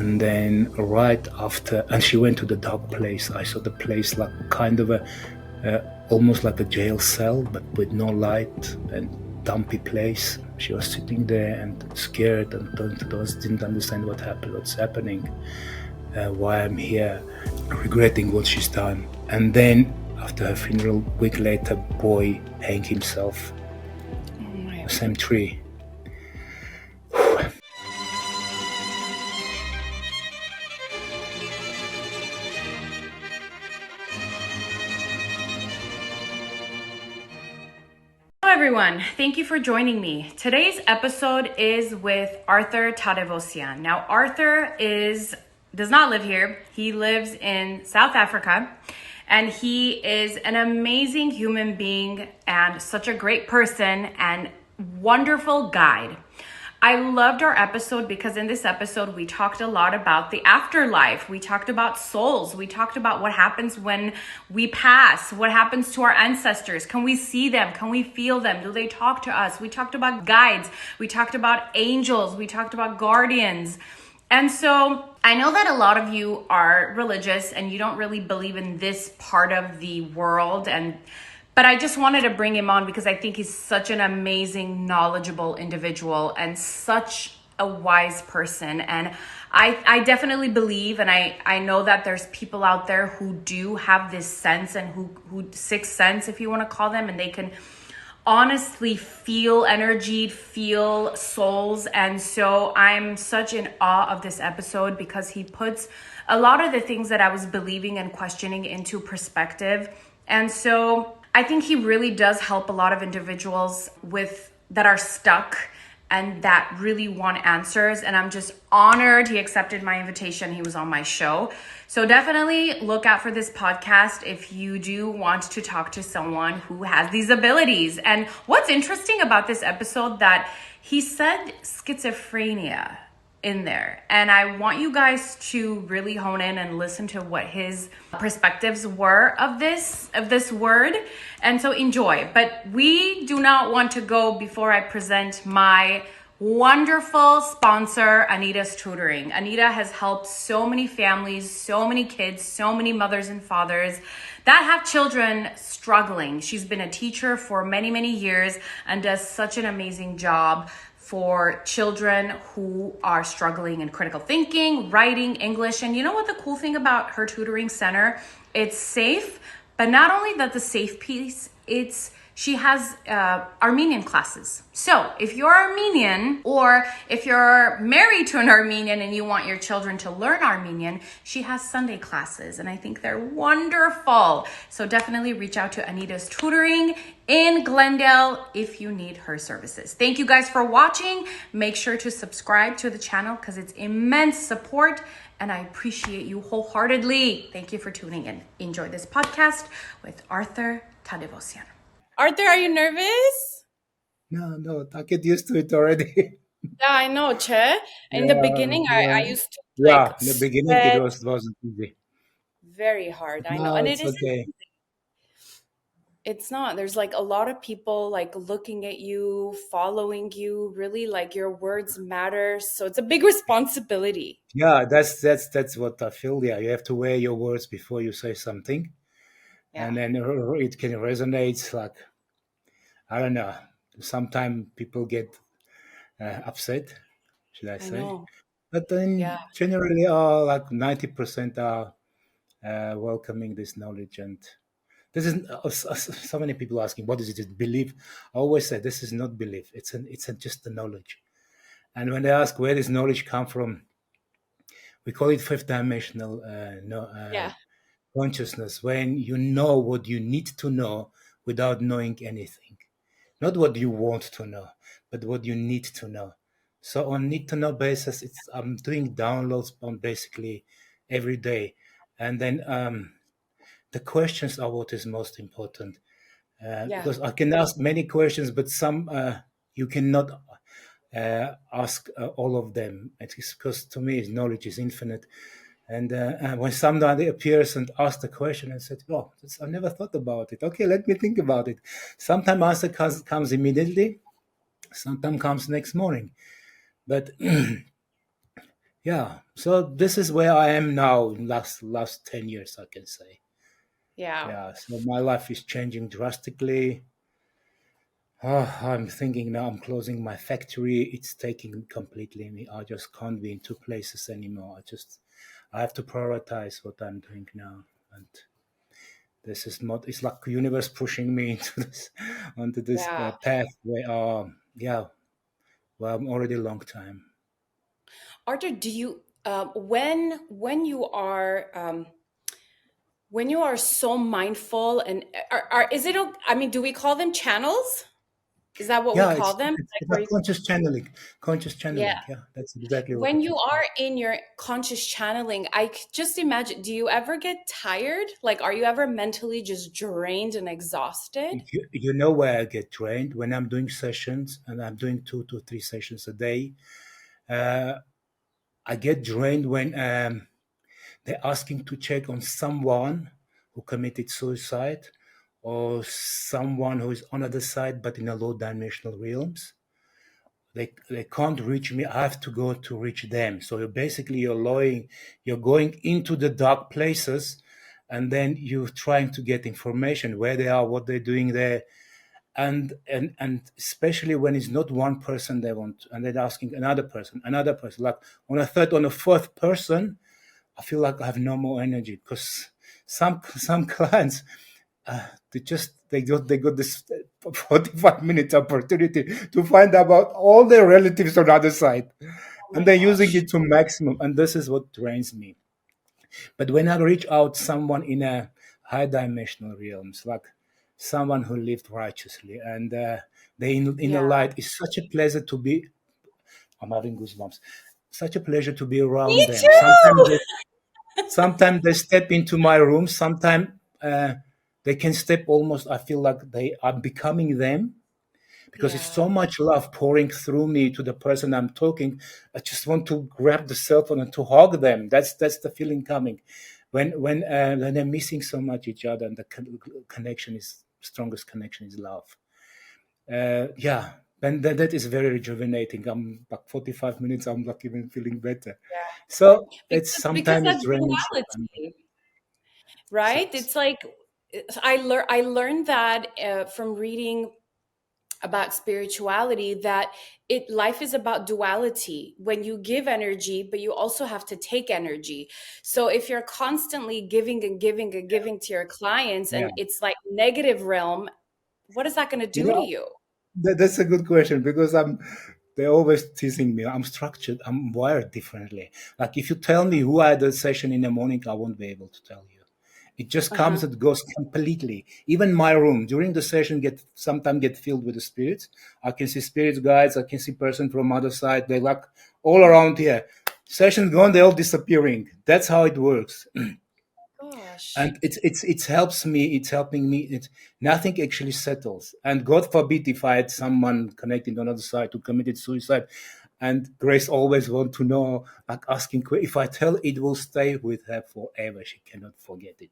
And then right after, and she went to the dark place. I saw the place like kind of almost like a jail cell, but with no light and dumpy place. She was sitting there and scared and didn't understand what's happening, why I'm here, regretting what she's done. And then after her funeral, a week later, boy hanged himself. The same tree. Hello everyone, thank you for joining me. Today's episode is with Artur Tadevosyan. Now Artur does not live here. He lives in South Africa and he is an amazing human being and such a great person and wonderful guide. I loved our episode because in this episode, we talked a lot about the afterlife. We talked about souls. We talked about what happens when we pass, what happens to our ancestors. Can we see them? Can we feel them? Do they talk to us? We talked about guides. We talked about angels. We talked about guardians. And so I know that a lot of you are religious and you don't really believe in this part of the world, but I just wanted to bring him on because I think he's such an amazing, knowledgeable individual and such a wise person. And I definitely believe, and I know that there's people out there who do have this sense and who sixth sense, if you want to call them, and they can honestly feel energy, feel souls. And so I'm such in awe of this episode because he puts a lot of the things that I was believing and questioning into perspective. And so I think he really does help a lot of individuals that are stuck and that really want answers. And I'm just honored he accepted my invitation. He was on my show. So definitely look out for this podcast if you do want to talk to someone who has these abilities. And what's interesting about this episode that he said schizophrenia in there. And I want you guys to really hone in and listen to what his perspectives were of this word. And so enjoy. But we do not want to go before I present my wonderful sponsor, Anita's Tutoring. Anita has helped so many families, so many kids, so many mothers and fathers that have children struggling. She's been a teacher for many, many years and does such an amazing job for children who are struggling in critical thinking, writing, English. And you know what the cool thing about her tutoring center? It's safe, but not only that the safe piece, she has Armenian classes. So if you're Armenian or if you're married to an Armenian and you want your children to learn Armenian, she has Sunday classes and I think they're wonderful. So definitely reach out to Anita's Tutoring in Glendale if you need her services. Thank you guys for watching. Make sure to subscribe to the channel because it's immense support and I appreciate you wholeheartedly. Thank you for tuning in. Enjoy this podcast with Artur Tadevosyan. Artur, are you nervous? No, I get used to it already. Yeah, I know, Che. In the beginning, I used to in the beginning it wasn't easy. Very hard. I know. No, And it's okay. It's not. There's like a lot of people like looking at you, following you, really like your words matter. So it's a big responsibility. Yeah, that's what I feel. Yeah, you have to weigh your words before you say something. Yeah. And then it can resonate like, I don't know, sometimes people get upset, should I say. know. But then generally like 90% are welcoming this knowledge. And this is so many people asking, what is it? Belief? I always say this is not belief. It's just the knowledge. And when they ask where does knowledge come from, we call it fifth dimensional consciousness, when you know what you need to know without knowing anything. Not what you want to know, but what you need to know. So on need to know basis, I'm doing downloads on basically every day. And then the questions are what is most important. Because I can ask many questions, but some you cannot ask all of them. It's because to me, knowledge is infinite. And when somebody appears and asks the question, I said, "Oh, I never thought about it. Okay, let me think about it." Sometimes answer comes immediately. Sometimes comes next morning. But Yeah. So this is where I am now. In last 10 years, I can say. Yeah. Yeah. So my life is changing drastically. I'm thinking now I'm closing my factory. It's taking completely me. I just can't be in two places anymore. I have to prioritize what I'm doing now. And this is not, it's like the universe pushing me into this, onto this Yeah. path where, yeah, well, I'm already a long time. Arthur, do you when you are so mindful and are is it I mean, do we call them channels? Is that what we Yeah, call them? Like it's where like you, conscious yeah. channeling. Yeah, that's exactly what When it you is. Yeah. are in your conscious channeling, just imagine, do you ever get tired? Like, are you ever mentally just drained and exhausted? You know where I get trained when I'm doing sessions, and I'm doing 2 to 3 sessions a day. Uh, I get drained when they're asking to check on someone who committed suicide, or someone who is on the other side but in a low dimensional realms. They can't reach me. I have to go to reach them. So you're going into the dark places, and then you're trying to get information where they are, what they're doing there, and especially when it's not one person they want, and they're asking another person, like on a third, on a fourth person. I feel like I have no more energy, because some clients, they got this 45 minute opportunity to find out about all their relatives on the other side, Oh and my they're using gosh. it to maximum, and this is what drains me. But when I reach out someone in a high dimensional realms, like someone who lived righteously, and they in the Yeah. light, is such a pleasure to be. I'm having goosebumps. Such a pleasure to be Me around them. too. Sometimes they step into my room. Sometimes they can step almost. I feel like they are becoming them, because it's Yeah. so much love pouring through me to the person I'm talking. I just want to grab the cell phone and to hug them. That's the feeling coming when they're missing so much each other, and the connection is strongest connection is love. Yeah, and that is very rejuvenating. I'm like 45 minutes. I'm like even feeling better. Yeah. So it's Because sometimes it that's drains. duality, So, right? It's like I learned that from reading about spirituality, that it life is about duality. When you give energy, but you also have to take energy. So if you're constantly giving and giving and giving to your clients, yeah. and it's like negative realm, what is that going to You do to know, you? that's a good question, because they're always teasing me. I'm structured. I'm wired differently. Like if you tell me who I had a session in the morning, I won't be able to tell you. It just Uh-huh. comes and goes completely. Even my room during the session sometimes get filled with the spirits. I can see spirits guides. I can see person from other side. They like all around here. Session gone, they're all disappearing. That's how it works. Gosh. And it's helps me, it's helping me. It's nothing actually settles, and god forbid if I had someone connected on the other side who committed suicide, and Grace always want to know, like asking if I tell, it will stay with her forever. She cannot forget it.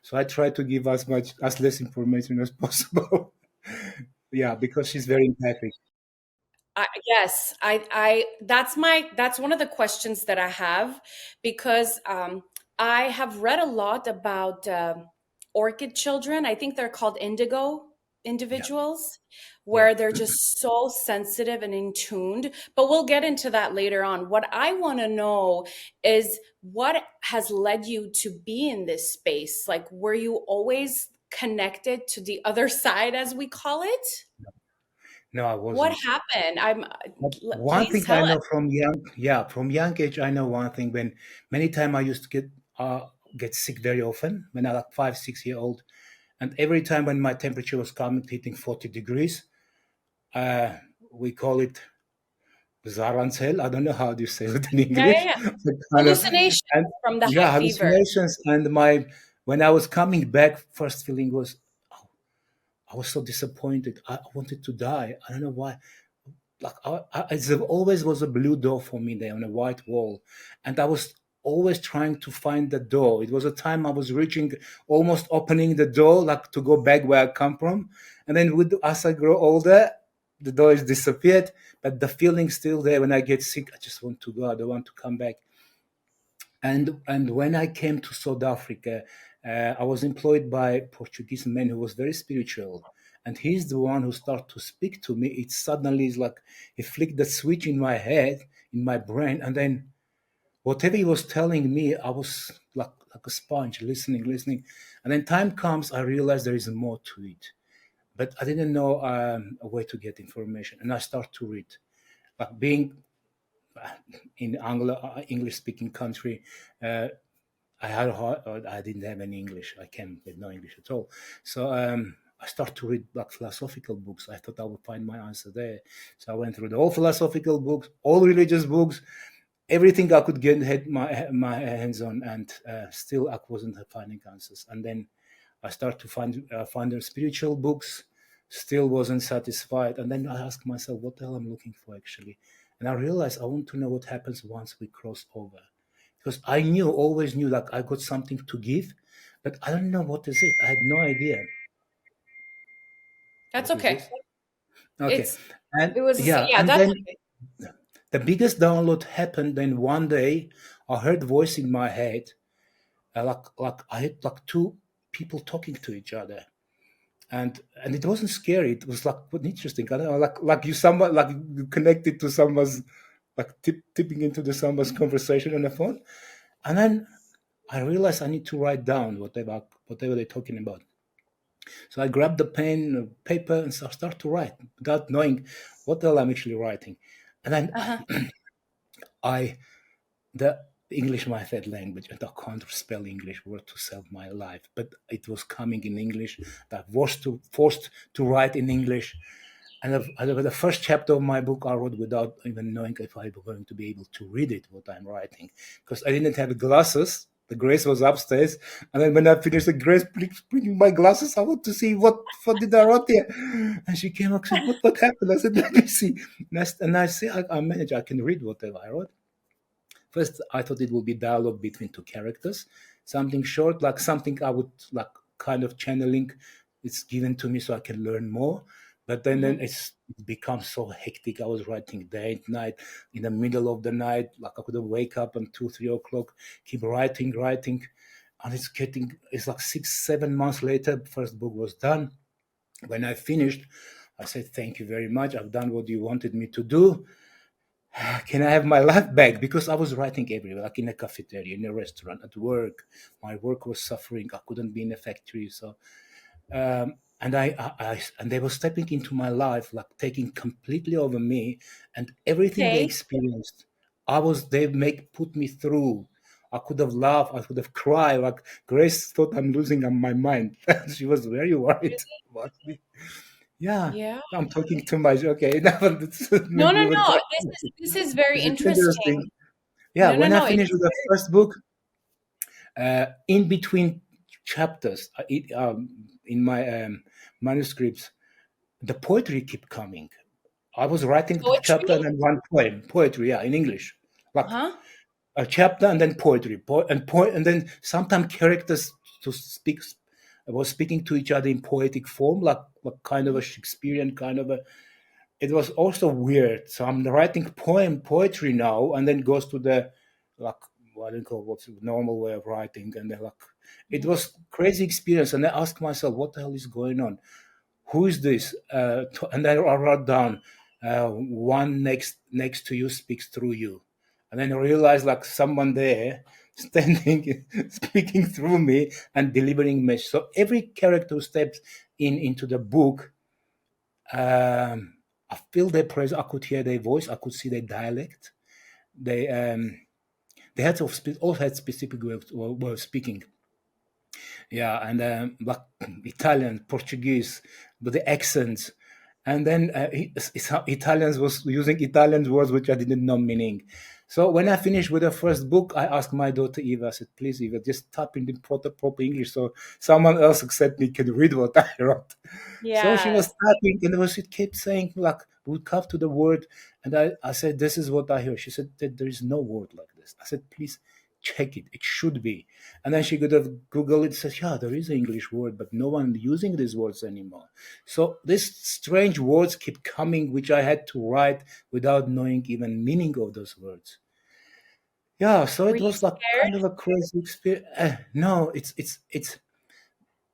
So I try to give as less information as possible. Yeah, because she's very empathic. Yes, that's one of the questions that I have, because I have read a lot about orchid children. I think they're called indigo Yeah, individuals, yeah. where they're just so sensitive and in tuned. But we'll get into that later on. What I want to know is what has led you to be in this space? Like, were you always connected to the other side, as we call it? No, I What wasn't. happened? But one Please thing I tell us. know from young, yeah, from young age, I know one thing. When many time I used to get sick very often when I like 5 6 year old, and every time when my temperature was coming hitting 40 degrees, uh, we call it Zarancel. I don't know how do you say it in Yeah, yeah, English. yeah. But kind of, Hallucination and from the yeah, high fever. hallucinations. And my when I was coming back, first feeling was, oh, I was so disappointed. I wanted to die. I don't know why. Like there always was a blue door for me there on a white wall, and I was always trying to find the door. It was a time I was reaching, almost opening the door, like to go back where I come from. And then as I grow older, the door has disappeared, but the feeling's still there. When I get sick, I just want to go. I don't want to come back. And when I came to South Africa, I was employed by a Portuguese man who was very spiritual, and he's the one who started to speak to me. It suddenly is like he flicked the switch in my head, in my brain, and then whatever he was telling me, I was like a sponge, listening, listening, and then time comes, I realized there is more to it, but I didn't know a way to get information, and I start to read. Like being in English speaking country, uh, I had a hard, I didn't have any English. I came with no English at all. So I started to read like philosophical books. I thought I would find my answer there. So I went through the all philosophical books, all religious books, everything I could get had my hands on, and still I wasn't finding answers. And then I started to find the spiritual books, still wasn't satisfied. And then I asked myself, what the hell I'm looking for actually? And I realized I want to know what happens once we cross over, because I knew, always knew, like I got something to give, but I don't know what is it. I had no idea That's what is okay. this. Okay, It's and it was yeah, yeah, and that's then okay. the biggest download happened. Then one day, I heard voice in my head, like I had like two people talking to each other, and it wasn't scary. It was like what interesting. I don't know, like you someone like you connected to someone's like tipping into the someone's conversation on the phone, and then I realized I need to write down whatever they're talking about. So I grabbed the pen, paper, and start to write without knowing what the hell I'm actually writing. And then Uh-huh. I the English my third language, and I can't spell English word to save my life. But it was coming in English. That was forced to write in English. And the first chapter of my book I wrote without even knowing if I was going to be able to read it, what I'm writing, because I didn't have glasses. The Grace was upstairs, and then when I finished, the Grace, please bring my glasses. I want to see what did I write here. And she came up and said, "What happened?" I said, "Let me see." And I say, "I manage. I can read whatever I wrote." First, I thought it would be dialogue between two characters, something short, like something I would like kind of channeling. It's given to me so I can learn more. But then Mhm. it becomes so hectic. I was writing day and night, in the middle of the night, like I couldn't wake up until 2, 3 o'clock, keep writing, writing. And it's like 6, 7 months later, first book was done. When I finished, I said, "Thank you very much. I've done what you wanted me to do. Can I have my life back?" Because I was writing everywhere, like in a cafeteria, in a restaurant, at work. My work was suffering. I couldn't be in a factory. So, and they were stepping into my life, like taking completely over me, and everything they Okay. experienced, they put me through. I could have laughed, I could have cried. Like Grace thought I'm losing my mind. She was very worried about me. Yeah, Yeah. I'm talking too much. Okay, now No, maybe no, we will no. talk. This is very Is it interesting. interesting? Yeah, No, no, when I no. It finished is with the first book, in between chapters, in my manuscripts, the poetry kept coming. I was writing the chapter and poetry. then one poem, poetry, yeah, in English, like Huh? a chapter and then poetry, and then sometimes characters to speak was speaking to each other in poetic form, like kind of a Shakespearean kind of a. It was also weird. So I'm writing poetry now, and then goes to the like what do you call what's the normal way of writing, and then like it Mhm. was crazy experience. And I asked myself, what the hell is going on? Who is this? And then I wrote down, one next to you speaks through you, and then I realized like someone there standing speaking through me and delivering message. So every character who steps into the book, I feel their presence. I could hear their voice. I could see their dialect. They they had also had specific way of speaking. Yeah, and like Italian, Portuguese, with the accents. And then Italians was using Italian words which I didn't know meaning. So when I finished with the first book, I asked my daughter Eva. I said, "Please, Eva, just type in the proper English so someone else except me can read what I wrote." So she was Yes. typing, and she kept saying, like, we come to the word, and I said, "This is what I hear." She said that there is no word like this. I said, "Please check it. It should be." And then she could have Googled it, said, "Yeah, there is an English word, but no one using these words anymore." So these strange words keep coming, which I had to write without knowing even meaning of those words. Yeah, so Were it you was like scared? kind of a crazy experience. No, it's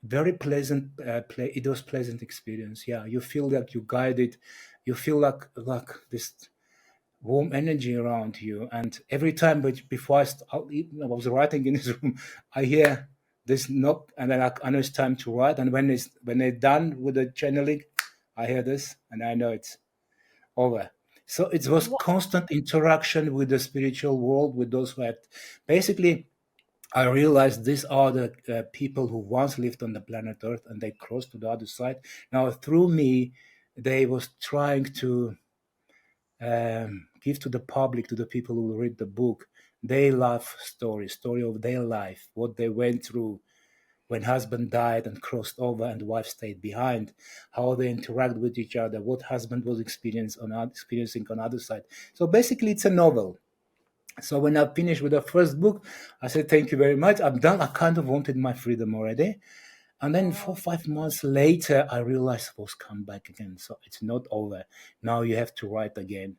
very pleasant. It was pleasant experience. Yeah, you feel like you guided. You feel like this warm energy around you. And every time, but before I was writing in this room, I hear this knock, and then I know it's time to write. And when they're done with the channeling, I hear this, and I know it's over. So it was Wha constant interaction with the spiritual world, with those who had basically. I realized these are the people who once lived on the planet Earth and they crossed to the other side. Now, through me, they was trying to give to the public, to the people who read the book, their life story of their life, what they went through when husband died and crossed over and wife stayed behind, how they interact with each other, what husband was experiencing on other side. So basically, it's a novel. So when I finished with the first book, I said, "Thank you very much. I'm done. I kind of wanted my freedom already." And then four, Oh, 5 months later, I realized I was come back again. So it's not over. Now you have to write again.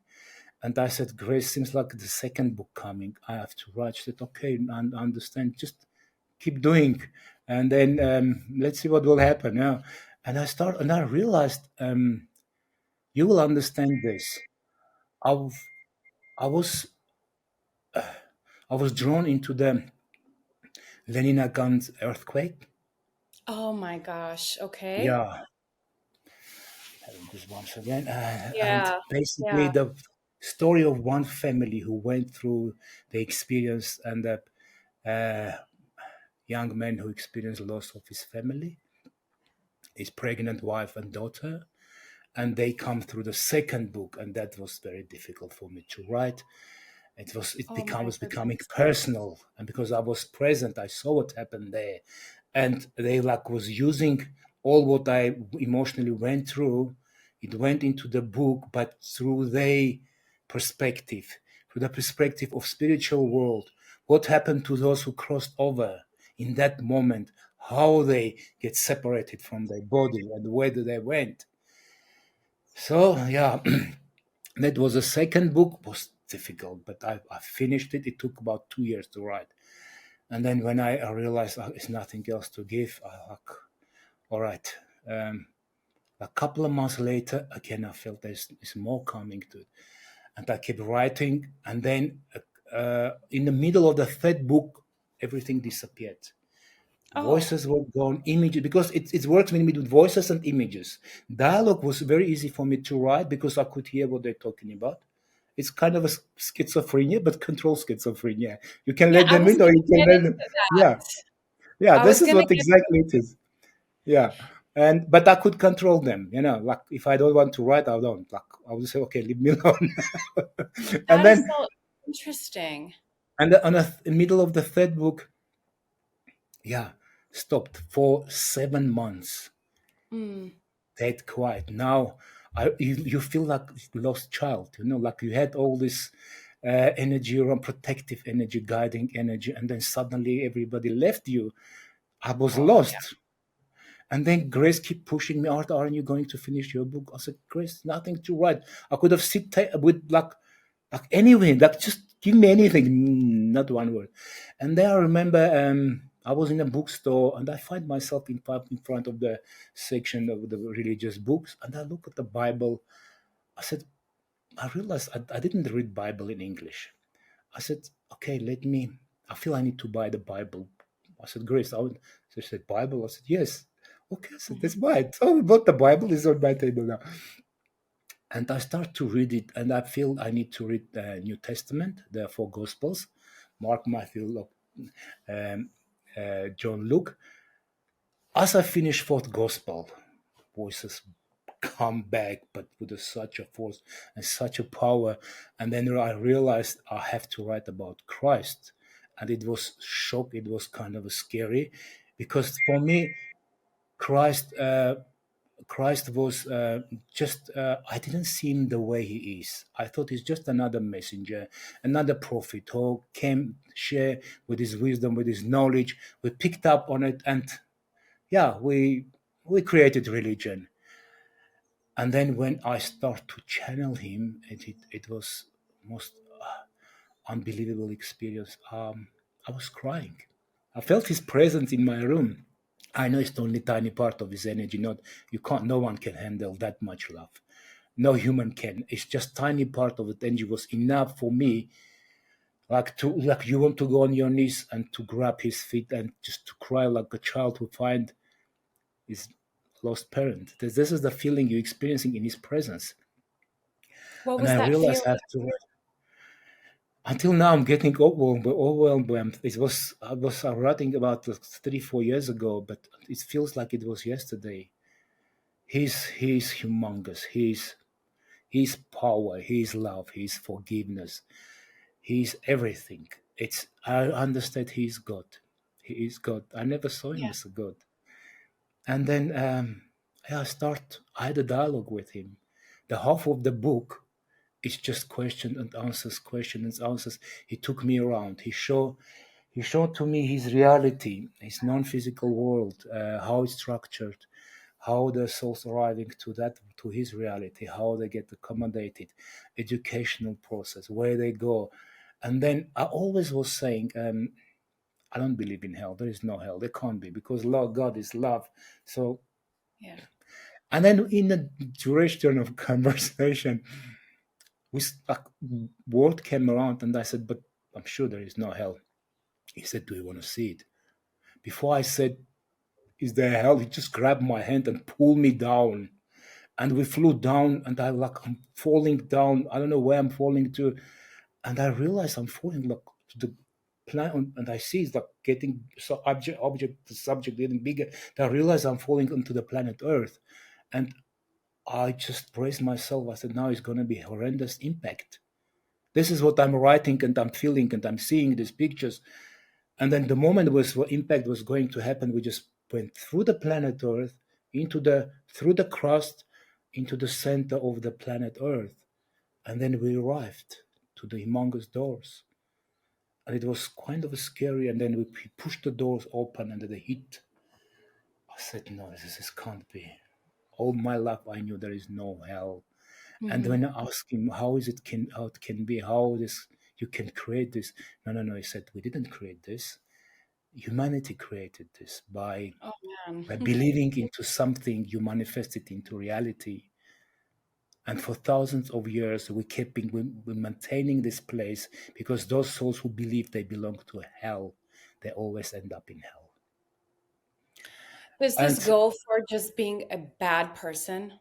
And I said, "Grace, seems like the second book coming. I have to write." She said, "Okay, I understand. Just keep doing. And then let's see what will happen." Yeah. And I realized you will understand this. I, w- I was I was drawn into the Leningrad earthquake. oh my gosh. Okay. Yeah, just once again. And Yeah. basically, Yeah. the story of one family who went through the experience and the uh, young man who experienced loss of his family, his pregnant wife and daughter. And they come through the second book, and that was very difficult for me to write. Oh my Was becoming goodness. personal, and because I was present, I saw what happened there, and they like was using all what I emotionally went through. It went into the book, but through their perspective, through the perspective of spiritual world. What happened to those who crossed over in that moment? How they get separated from their body and where they went. So yeah, that was the second book. Was difficult, but I finished it. It took about 2 years to write. And then when I realized there's nothing else to give, I like, all right. Um, a couple of months later, again, I felt there's more coming to it. And I kept writing. And then in the middle of the third book, everything disappeared. Oh, Voices were gone, images, because it works mainly with voices and images. Dialogue was very easy for me to write because I could hear what they're talking about. It's kind of a schizophrenia, but controlled schizophrenia. You can yeah, let I them was in or gonna you can get let them. into Yeah, that. yeah, I this was is gonna what get exactly it is. Yeah. And but I could control them, like if I don't want to write, I don't. Like I would say, okay, leave me alone. and that is then so interesting. in the middle of the third book, yeah, stopped for 7 months. Mm. Dead quiet. Now you feel like a lost child, like you had all this energy around, protective energy, guiding energy, and then suddenly everybody left you. I was Oh, yeah. lost. And then Grace kept pushing me, "Arthur, aren't you going to finish your book?" I said, "Grace, nothing to write. I could have with like anything, like just give me anything." Not one word. And then I remember I was in a bookstore and I find myself in front of the section of the religious books, and I look at the Bible. I said, I realized I didn't read Bible in English. I said, "Okay, let me. I feel I need to buy the Bible." I said, "Grace, I would." So she said, "Bible?" I said, "Yes." Okay, I said, "Let's Mhm. buy it." So we bought the Bible. It's on my table now, and I start to read it, and I feel I need to read the New Testament, the four Gospels: Mark, Matthew, Luke, um, John, Luke. As I finish fourth Gospel, voices come back, but with such a force and such a power. And then I realized I have to write about Christ. And it was shock. It was kind of scary because for me, Christ, Christ was just, I didn't see him the way he is. I thought he's just another messenger, another prophet who came share with his wisdom, with his knowledge. We picked up on it and yeah, we created religion. And then when I start to channel him, it was most unbelievable experience. I was crying. I felt his presence in my room. I know it's only tiny part of his energy. Not you can't. No one can handle that much love. No human can. It's just tiny part of the energy was enough for me, like you want to go on your knees and to grab his feet and just to cry like a child who find his lost parent. This is the feeling you're experiencing in his presence. What And was I that realized feeling? afterward, until now, I'm getting overwhelmed. It was I was writing about 3 4 years ago, but it feels like it was yesterday. He's humongous. He's power. He's love. He's forgiveness. He's everything. It's I understand he's God. He is God. I never saw him Yeah. as a God. And then I had a dialogue with him. The half of the book is just question and answers. He took me around. He showed to me his reality, his non-physical world, how it's structured, how the souls arriving to his reality, how they get accommodated, educational process, where they go. And then I always was saying, I don't believe in hell. There is no hell. There can't be because Lord God is love. So, Yeah. and then in the duration of conversation, a word came around, and I said, "But I'm sure there is no hell." He said, "Do you want to see it?" Before I said, "Is there hell?" he just grabbed my hand and pulled me down, and we flew down. And I'm falling down. I don't know where I'm falling to, and I realize I'm falling like to the planet, and I see it's like getting so the subject getting bigger. And I realize I'm falling onto the planet Earth, and I just braced myself. I said, "Now it's going to be horrendous impact." This is what I'm writing and I'm feeling and I'm seeing these pictures. And then the moment was what impact was going to happen, we just went through the planet Earth, through the crust, into the center of the planet Earth. And then we arrived to the humongous doors. And it was kind of scary. And then we pushed the doors open and the heat. I said, no, this can't be. All my life I knew there is no hell. And Mm-hmm. when I asked him how it can be, how this you can create this, no. He said we didn't create this. Humanity created this Oh man. by believing into something. You manifest it into reality, and for thousands of years we're maintaining this place because those souls who believe they belong to hell, they always end up in hell. Does this And go for just being a bad person?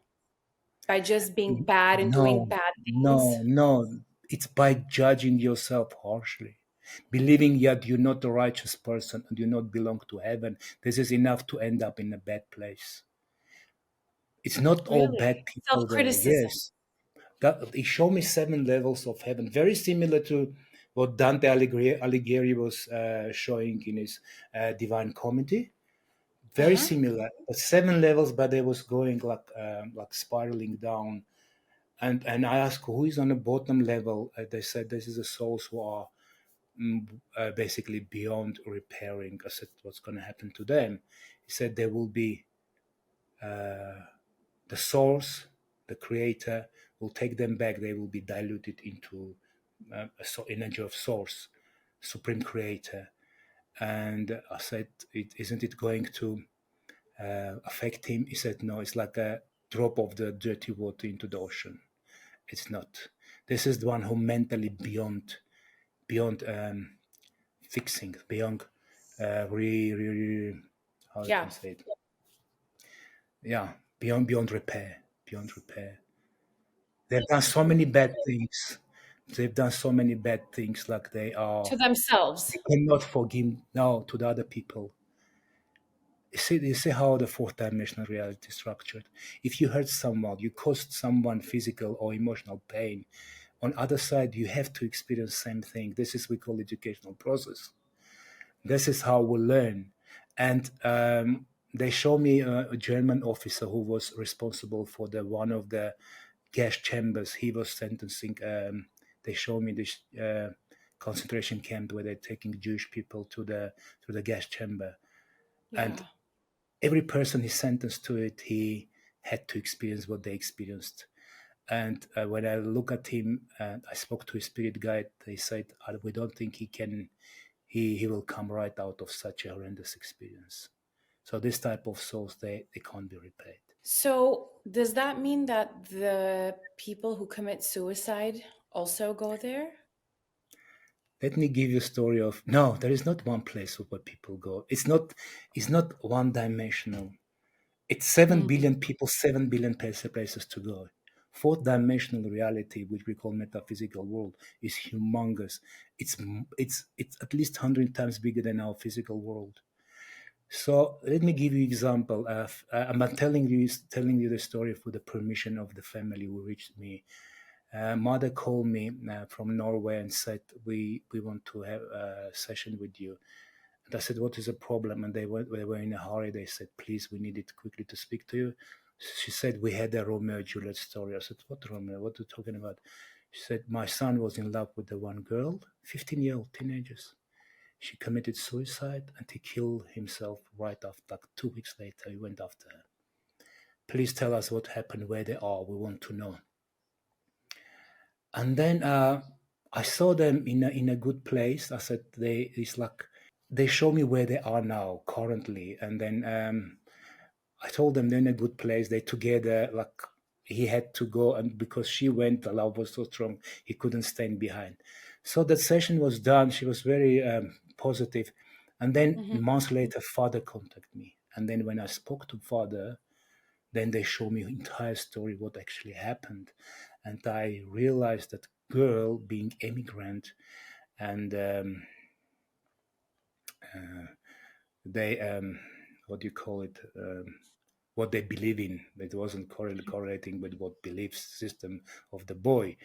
By just being bad and doing no, bad things? no. It's by judging yourself harshly, believing that you're not a righteous person and you not belong to heaven. This is enough to end up in a bad place. It's not all Really? bad people there. Self-criticism. Yes, that he showed me 7 levels of heaven, very similar to what Dante Alighieri was showing in his Divine Comedy. Very Uh-huh. similar, but 7 levels, but they was going like spiraling down. And I asked who is on the bottom level. They said this is the souls who are basically beyond repairing. I said, what's going to happen to them? He said there will be the source, the creator will take them back. They will be diluted into energy of source, supreme creator. And I said, isn't it going to affect him? He said, no, it's like a drop of the dirty water into the ocean. It's not. This is the one who mentally beyond fixing, beyond how I Yeah. can say it. Yeah, beyond repair, beyond repair. They've done so many bad things. They've done so many bad things. Like To themselves. they cannot forgive now to the other people. You see how the fourth dimensional reality is structured. If you hurt someone, you caused someone physical or emotional pain. On other side, you have to experience the same thing. This is we call educational process. This is how we learn. And they show me a German officer who was responsible for the one of the gas chambers. He was sentencing. They show me this concentration camp where they're taking Jewish people to the gas chamber, and Yeah. every person he sentenced to it, he had to experience what they experienced. And when I look at him and I spoke to his spirit guide, they said, we don't think he can, he will come right out of such a horrendous experience. So this type of souls, they can't be repaid. So, does that mean that the people who commit suicide also go there? Let me give you a story of, no, there is not one place where people go. It's not one dimensional. It's 7 Mm. billion people, 7 billion places to go. Fourth dimensional reality, which we call metaphysical world, is humongous. It's at least 100 times bigger than our physical world. So let me give you example of. I'm not telling you the story for the permission of the family who reached me. Mother called me from Norway and said we want to have a session with you. And I said, what is the problem? And they were in a hurry. They said, please, we needed quickly to speak to you. She said, we had a Romeo and Juliet story. I said, what Romeo? What are you talking about? She said, my son was in love with the one girl, 15-year-old teenagers. She committed suicide and he killed himself right after, like 2 weeks later, he went after her. Please tell us what happened, where they are. We want to know. And then I saw them in a good place. I said, it's like they show me where they are now currently, and then I told them they're in a good place. They together, like he had to go, and because she went, the love was so strong, he couldn't stand behind. So that session was done. She was very positive, and then Hmm. months later, father contacted me, and then when I spoke to father, then they show me entire story what actually happened, and I realized that girl being immigrant and they what do you call it what they believe in. It wasn't correlating with what belief system of the boy,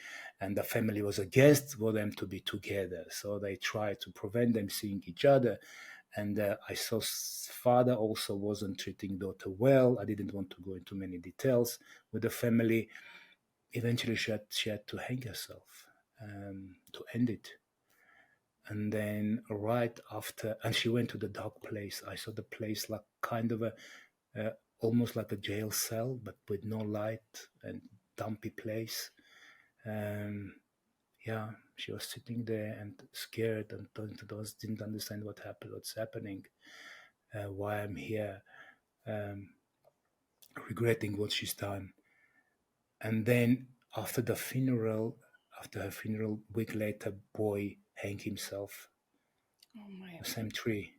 and the family was against for them to be together. So they tried to prevent them seeing each other. And I saw father also wasn't treating daughter well. I didn't want to go into many details with the family. Eventually, she had to hang herself to end it. And then right after, and she went to the dark place. I saw the place like kind of a uh, almost like a jail cell, but with no light and dumpy place. Um, yeah, she was sitting there and scared and didn't understand what happened, what's happening, why I'm here, um, regretting what she's done. And then after her funeral, week later, boy hanged himself, Oh my. the same tree.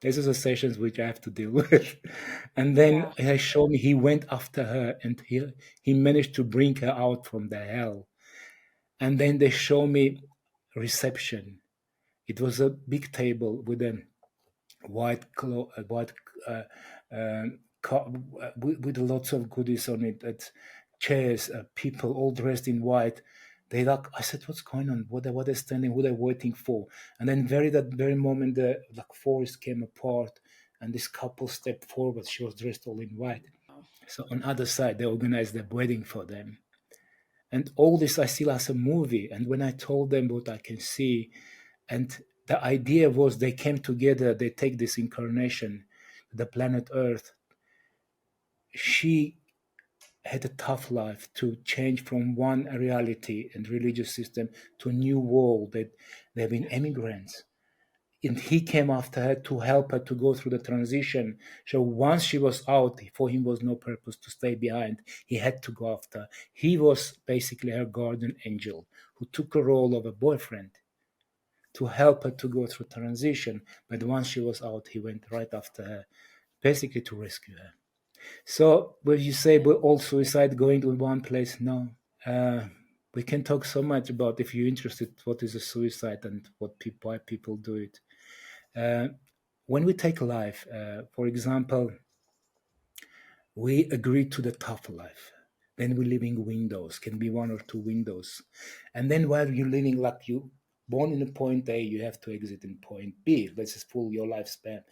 These are the sessions which I have to deal with. And then Yeah. he showed me he went after her and he managed to bring her out from the hell. And then they show me reception. It was a big table with a white uh, with lots of goodies on it. At chairs, people all dressed in white. They like. I said, "What's going on? What they standing? What they waiting for?" And then that very moment, the like forest came apart, and this couple stepped forward. She was dressed all in white. Oh. So on other side, they organized the wedding for them. And all this I still as a movie. And when I told them what I can see, and the idea was they came together, they take this incarnation, the planet Earth. She had a tough life to change from one reality and religious system to a new world that they've been immigrants. And he came after her to help her to go through the transition. So once she was out, for him was no purpose to stay behind. He had to go after her. He was basically her guardian angel who took a role of a boyfriend to help her to go through transition. But once she was out, he went right after her, basically to rescue her. So, will you say but all suicide going to one place? No. We can talk so much about if you're interested what is a suicide and why people do it. Uh, when we take life, for example, we agree to the tough life. Then we're living windows, can be one or two windows. And then while you're living like you born in a point A, you have to exit in point B. This is full your lifespan.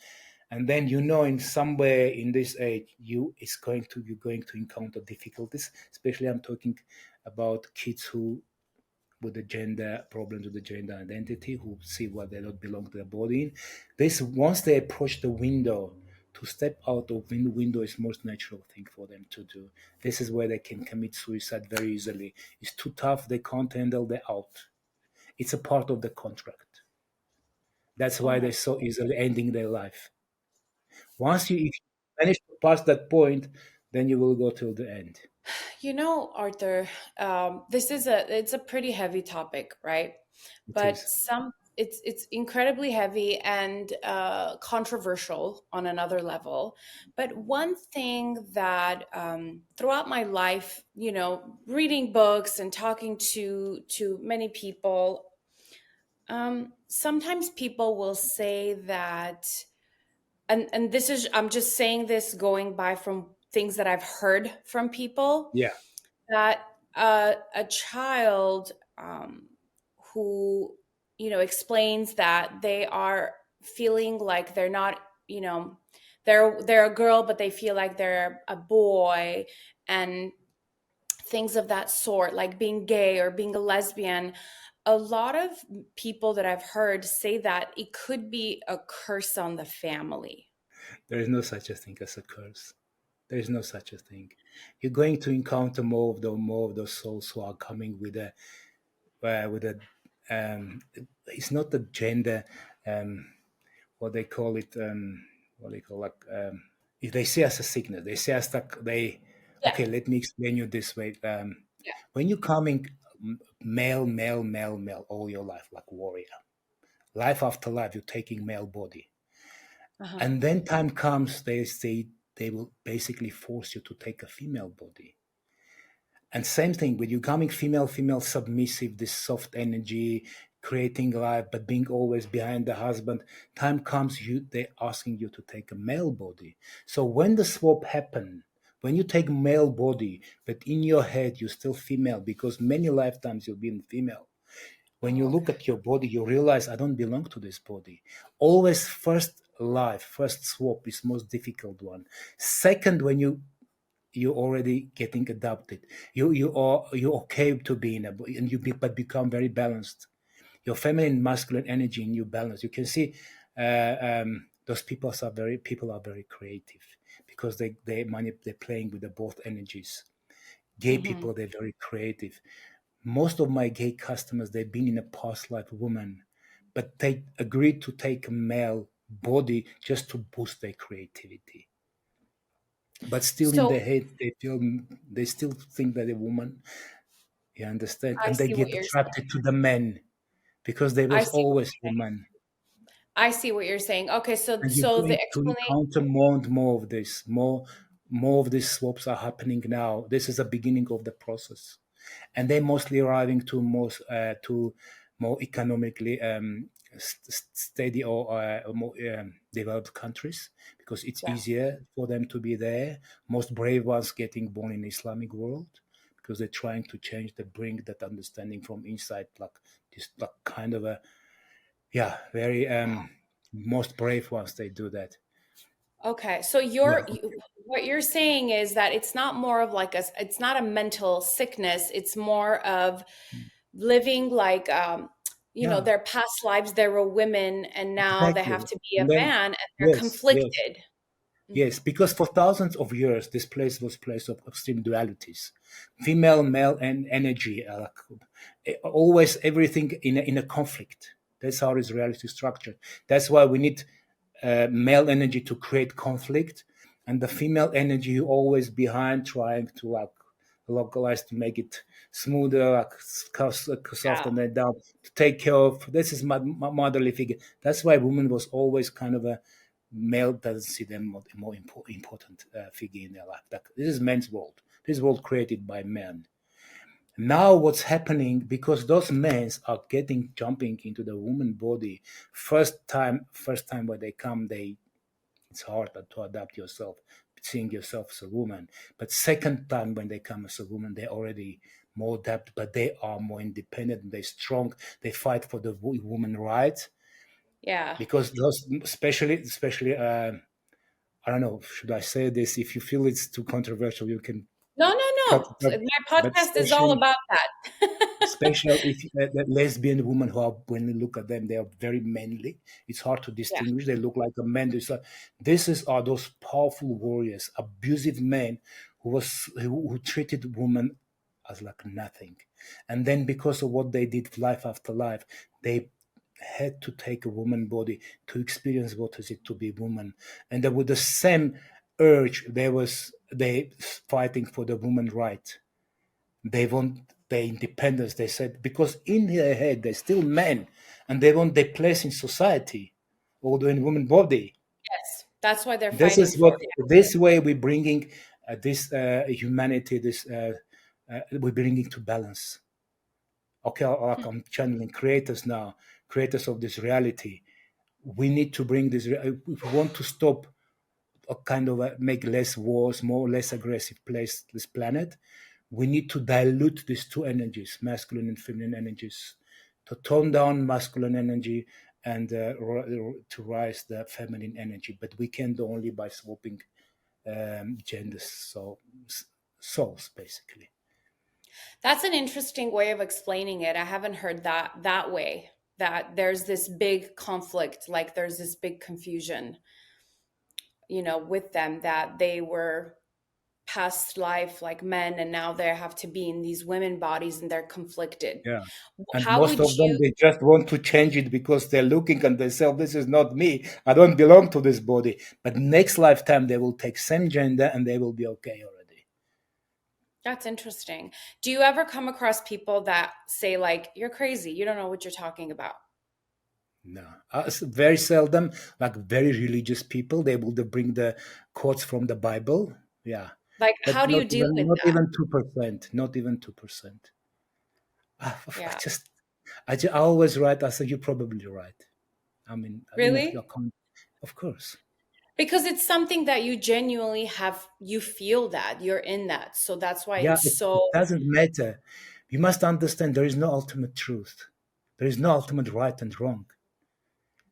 And then in somewhere in this age you're going to encounter difficulties. Especially I'm talking about kids who with the gender problems with the gender identity, who see what they don't belong to their body in. This once they approach the window To step out of window is most natural thing for them to do. This is where they can commit suicide very easily. It's too tough. They can't handle the out. It's a part of the contract. That's Oh why my. they're so easily ending their life. Once you, if you manage to pass that point, then you will go till the end. Arthur, this is it's a pretty heavy topic, right? It But is. some it's incredibly heavy and controversial on another level. But one thing that throughout my life, reading books and talking to many people, sometimes people will say that, and this is, I'm just saying this going by from things that I've heard from people, Yeah. that a child who explains that they are feeling like they're not, they're a girl but they feel like they're a boy, and things of that sort, like being gay or being a lesbian. A lot of people that I've heard say that it could be a curse on the family. There is no such a thing as a curse. There is no such a thing. You're going to encounter more of those souls who are coming with a it's not the gender, um, what they call it, what they call like, if they see us a sickness, they see us like they, Yeah. okay, let me explain you this way. Yeah. When you coming male all your life, like warrior, life after life, you're taking male body. Uh-huh. And then time comes, they say they will basically force you to take a female body. And same thing with you coming female submissive, this soft energy, creating life, but being always behind the husband. Time comes, they're asking you to take a male body. So when the swap happen, when you take male body, but in your head you're still female because many lifetimes you've been female. When you Oh, look okay. at your body, you realize I don't belong to this body. Always first life, first swap is most difficult one. Second, when you're already getting adapted. You're okay to be in a and but become very balanced. Your feminine masculine energy in you balance. You can see those people are very creative because they're playing with the both energies. Gay Hmm. people, they're very creative. Most of my gay customers, they've been in a past life woman, but they agreed to take a male body just to boost their creativity. But still in So their head, they still think that a woman. You understand, I and they see what get you're saying. attracted to the men because they I was see what always you're saying. woman. I see what you're saying. Okay, so And you're so the going to explanation. encounter more and more of this. More of these swaps are happening now. This is the beginning of the process, and they're mostly arriving to more economically steady or more developed countries because it's Yeah. easier for them to be there. Most brave ones getting born in Islamic world because they're trying to change the bring that understanding from inside, like this like kind of a yeah very most brave ones they do that. Okay, so Yeah, what you're saying is that it's not more of like it's not a mental sickness. It's more of living like, yeah, their past lives, they were women and now they have exactly. to be a And then man and they're yes. conflicted. Yes, Hmm. because for thousands of years, this place was place of extreme dualities, female, male, and energy. Always everything in a conflict. That's how is reality structured. That's why we need male energy to create conflict, and the female energy always behind trying to like localize to make it smoother, like Yeah. soften it down, to take care of. This is my motherly figure. That's why woman was always kind of a male doesn't see them more important figure in their life. Like, this is men's world. This world created by men. Now what's happening because those men are getting jumping into the woman body first time when they come they it's hard to adapt yourself seeing yourself as a woman, but second time when they come as a woman they're already more adapt but they are more independent, they're strong, they fight for the woman rights Yeah. because those especially I don't know, should I say this? If you feel it's too controversial, you can No, no, cut no. it up. My But podcast is all about that. especially if the lesbian women who are, when you look at them, they are very manly. It's hard to Yeah. distinguish. They look like a man. This is are those powerful warriors, abusive men who treated women as like nothing, and then because of what they did life after life, they had to take a woman body to experience what is it to be woman, and then with the same urge, they fighting for the woman right. They want their independence. They said because in their head they're still men, and they want their place in society, although in woman body. Yes, that's why they're This fighting is for what it. this way we're bringing this humanity. We're bringing to balance. Okay, like I'm channeling creators now, creators of this reality. We need to bring this. If we want to stop or kind of make less wars, more less aggressive place this planet, we need to dilute these two energies, masculine and feminine energies, to tone down masculine energy and to rise the feminine energy. But we can do only by swapping genders, so souls basically. That's an interesting way of explaining it. I haven't heard that way. That there's this big conflict, like there's this big confusion, with them that they were past life like men and now they have to be in these women bodies and they're conflicted. Yeah. And How most would of them, you they just want to change it because they're looking at themselves. This is not me. I don't belong to this body. But next lifetime, they will take same gender and they will be okay already. That's interesting. Do you ever come across people that say like you're crazy, you don't know what you're talking about? No, very seldom. Like very religious people, they will bring the quotes from the Bible. Yeah, Like but how do you deal with not that? even 2%. Not even 2%. I Yeah. just, I always write. I say you're probably right. I mean, I Really? can't. Of course. Because it's something that you genuinely have, you feel that you're in that. So that's why Yeah, it's it so, doesn't matter. You must understand there is no ultimate truth. There is no ultimate right and wrong.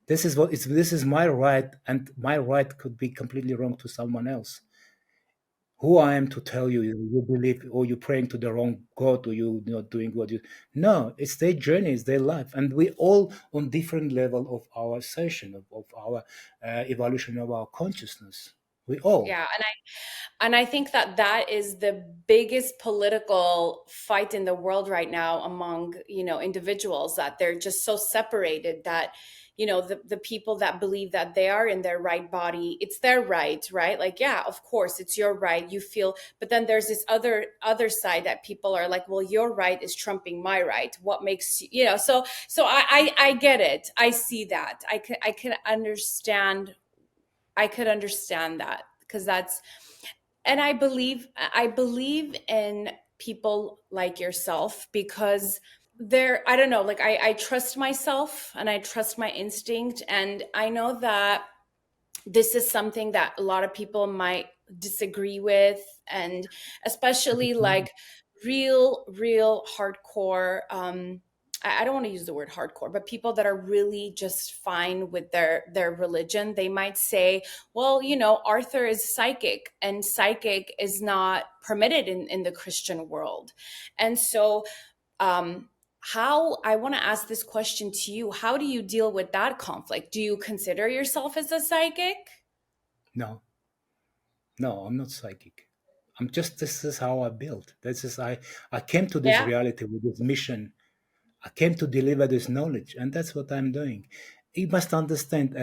This is my right, and my right could be completely wrong to someone else. Who I am to tell you you believe or you're praying to the wrong God or you're not doing what you no, it's their journey, it's their life. And we all on different level of our ascension, of our evolution of our consciousness. We all. yeah. And I think that that is the biggest political fight in the world right now among, individuals, that they're just so separated that, the people that believe that they are in their right body, it's their right, right? Like, yeah, of course, it's your right. You feel, but then there's this other side that people are like, well, your right is trumping my right. What makes so I get it. I see that. I could understand that because that's and I believe in people like yourself because I don't know, like I trust myself and I trust my instinct, and I know that this is something that a lot of people might disagree with, and especially like real hardcore I don't want to use the word hardcore, but people that are really just fine with their religion, they might say, well, Arthur is psychic and psychic is not permitted in the Christian world. And so how I want to ask this question to you, how do you deal with that conflict? Do you consider yourself as a psychic? No, no, I'm not psychic. I'm just this is how I built. I came to this Yeah. reality with this mission. I came to deliver this knowledge, and that's what I'm doing. You must understand,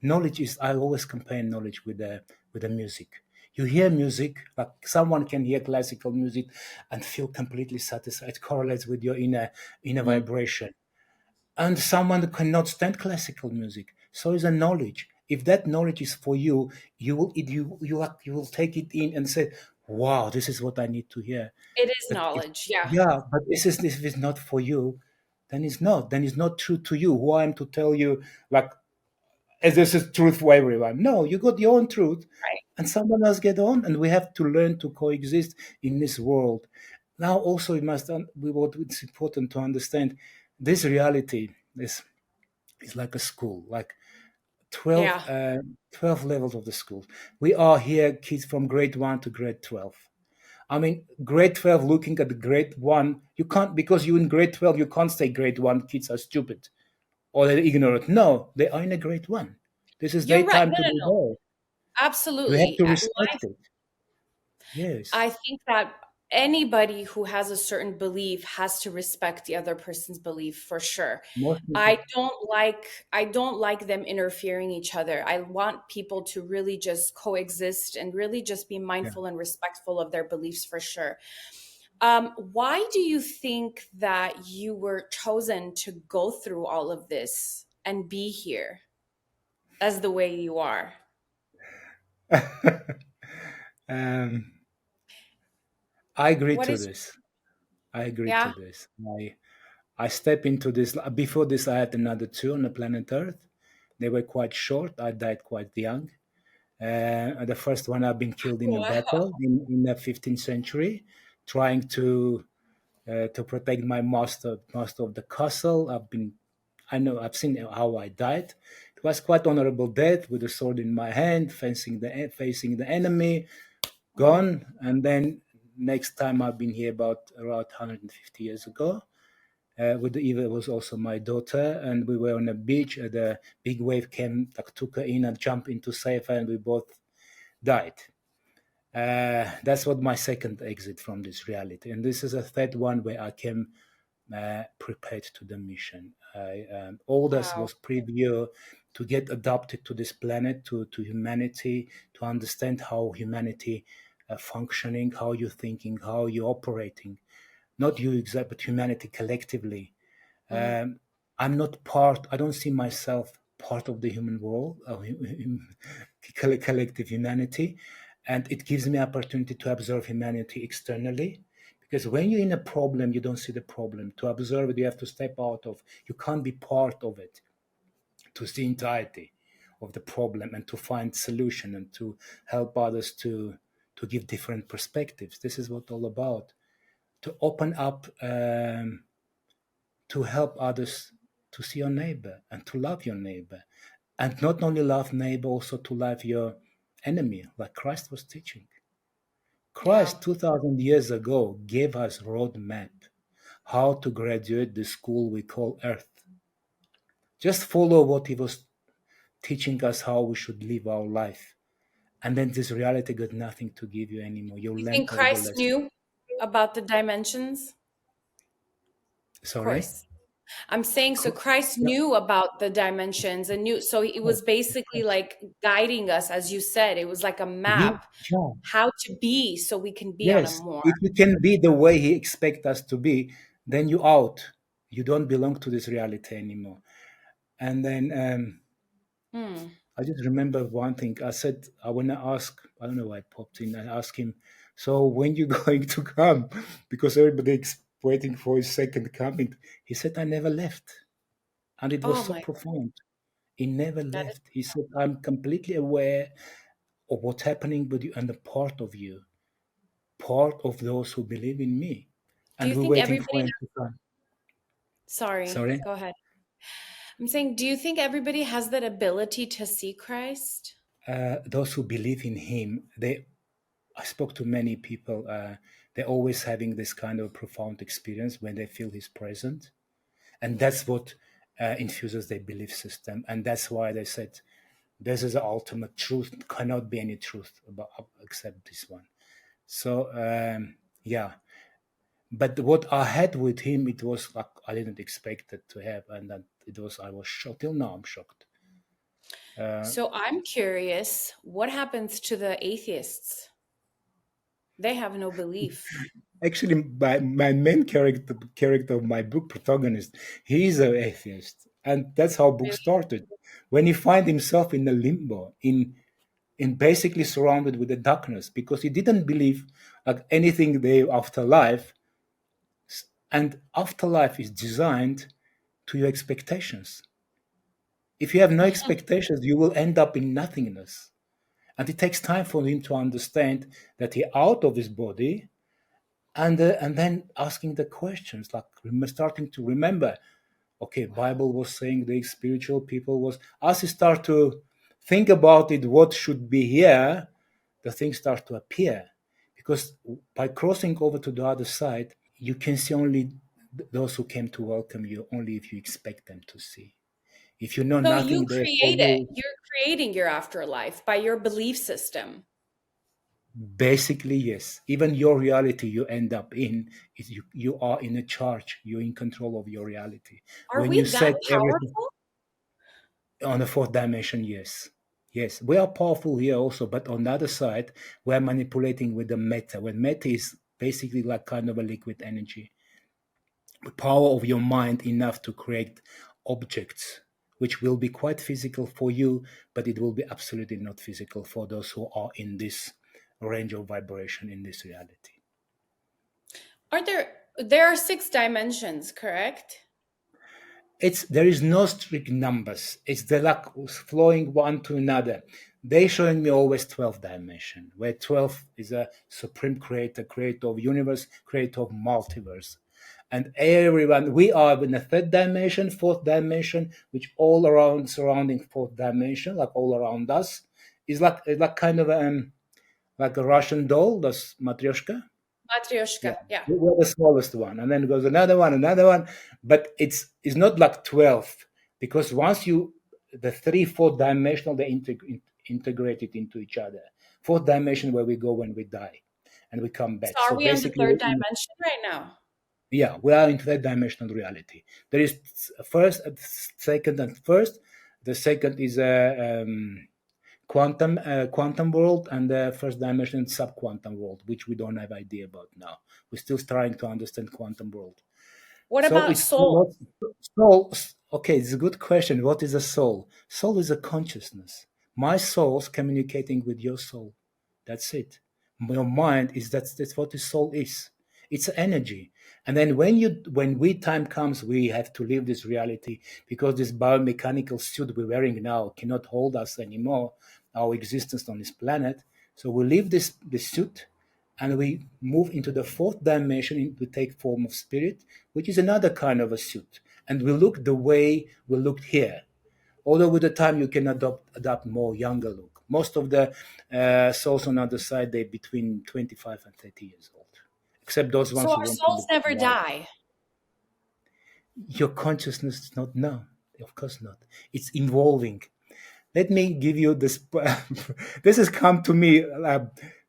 knowledge is. I always compare knowledge with the music. You hear music, like someone can hear classical music and feel completely satisfied. It correlates with your inner Mhm. vibration. And someone cannot stand classical music. So is a knowledge. If that knowledge is for you, you will take it in and say, "Wow, this is what I need to hear." It is But if knowledge. Yeah. yeah, but if it's not for you, then it's not. Then it's not true to you. Who I am to tell you, like, as this is truth for everyone? No, you got your own truth, Right. and someone else get on, and we have to learn to coexist in this world. Now, also, what it's important to understand this reality is like a school, like 12, Yeah. 12 levels of the school. We are here, kids from grade 1 to grade 12. I mean, grade 12 looking at the grade 1, you can't, because you in grade 12, you can't say grade 1 kids are stupid or they're ignorant. No, they are in a grade 1. This is their You're right. time No, to no, be no. there. We have Absolutely. to respect it. Yes, I think that anybody who has a certain belief has to respect the other person's belief for sure. most I don't like I don't like them interfering each other. I want people to really just coexist and really just be yeah. mindful and respectful of their beliefs for sure. Why do you think that you were chosen to go through all of this and be here as the way you are? um, I agree What to is, this. I agree to yeah? this. I step into this. Before this, I had another two on the planet Earth. They were quite short. I died quite young. The first one I've been killed in a Wow. battle in the 15th century, trying to protect my master of the castle. I know, I've seen how I died. It was quite honorable death with a sword in my hand, facing the enemy, Mm, gone. And then next time I've been here about around 150 years ago. With Eva was also my daughter, and we were on a beach. The big wave came, like, took her in and jumped into safe, and we both died. That's what my second exit from this reality, and this is a third one where I came prepared to the mission. All this wow. was preview to get adapted to this planet, to humanity, to understand how humanity functioning, how you're thinking, how you're operating. Not you exact, but humanity collectively. Mm. um, I'm not part. I don't see myself part of the human world, collective humanity, and it gives me opportunity to observe humanity externally. Because when you're in a problem, you don't see the problem. To observe it, you have to step out of. You can't be part of it to see entirety of the problem and to find solution and to help others to give different perspectives. This is what all about. To open up. To help others to see your neighbor and to love your neighbor. And not only love neighbor, also to love your enemy, like Christ was teaching. Yeah. Christ 2000 years ago gave us roadmap how to graduate the school we call earth. Just follow what he was teaching us how we should live our life. And then this reality got nothing to give you anymore. You'll You learn think all the Christ lessons. knew about the dimensions? Of Sorry? course. I'm saying so Christ Yeah, knew about the dimensions and knew, so it was of basically course. like guiding us, as you said. It was like a You, map yeah. how to be so we can be on a Yes, more. if you can be the way he expects us to be, then you out. You don't belong to this reality anymore. And then Hmm. I just remember one thing. I said, I want to ask, I don't know why it popped in. I asked him, so when you going to come? Because everybody's waiting for his second coming. He said, I never left. And it was Oh so my, profound. He never that is. left. He said, I'm completely aware of what's happening with you and a part of you, part of those who believe in me. Do And you we're think waiting for everybody, him to come. sorry, Sorry? go ahead. I'm saying, do you think everybody has that ability to see Christ? Those who believe in him, I spoke to many people, they're always having this kind of profound experience when they feel his presence. And that's what infuses their belief system. And that's why they said, this is the ultimate truth. Cannot be any truth about except this one. So, yeah. But what I had with him, it was like I didn't expect it to have. And that it was, I was shocked. Till now, I'm shocked. Uh, So I'm curious, what happens to the atheists? They have no belief. Actually, my main character of my book protagonist, he is an atheist, and that's how book Really? started. When he find himself in a limbo, in basically surrounded with the darkness, because he didn't believe like anything there after life, and afterlife is designed to your expectations. If you have no expectations, you will end up in nothingness, and it takes time for him to understand that he out of his body and then asking the questions like starting to remember, okay, Bible was saying the spiritual people was, as you start to think about it, what should be here, the things start to appear, because by crossing over to the other side, you can see only those who came to welcome you, only if you expect them to see. If you know So you nothing there for create it. you, You're creating your afterlife by your belief system. basically, yes. Even your reality you end up in is you are in a charge. You're in control of your reality. Are When you we that set everything powerful? on the fourth dimension, yes. Yes, we are powerful here also, but on the other side, we're manipulating with the meta. When meta is basically like kind of a liquid energy, the power of your mind enough to create objects which will be quite physical for you, but it will be absolutely not physical for those who are in this range of vibration in this reality. Are there are six dimensions, correct? It's there is no strict numbers. It's the luck flowing one to another. They showing me always 12 dimension, where 12 is a supreme creator, creator of universe, creator of multiverse. And everyone, we are in the third dimension, fourth dimension, which all around surrounding fourth dimension, like all around us, is like kind of like a Russian doll, that's matryoshka. Yeah, Matryoshka, yeah. we're the smallest one, and then goes another one. But it's not like 12, because once you the three, four dimensional, they integrated into each other. Fourth dimension where we go when we die, and we come So back. are So we on the basically, third dimension right now? yeah, we are in third dimensional reality. There is first, second, and first. The second is a quantum world, and the first dimension sub-quantum world, which we don't have idea about now. We're still trying to understand quantum world. What So about it's soul? what soul. Okay, it's a good question. What is a soul? Soul is a consciousness. My soul's communicating with your soul. That's it. Your mind is that's what the soul is. It's energy. And then when we time comes, we have to leave this reality, because this biomechanical suit we're wearing now cannot hold us anymore, our existence on this planet. So we leave this suit, and we move into the fourth dimension. We take form of spirit, which is another kind of a suit, and we look the way we looked here. Although with the time you can adapt more younger look. Most of the souls on the other side, they're between 25 and 30 years old, except those So ones who our want to souls look never young. die. Your consciousness is not, no, of course not. It's evolving. Let me give you this. This has come to me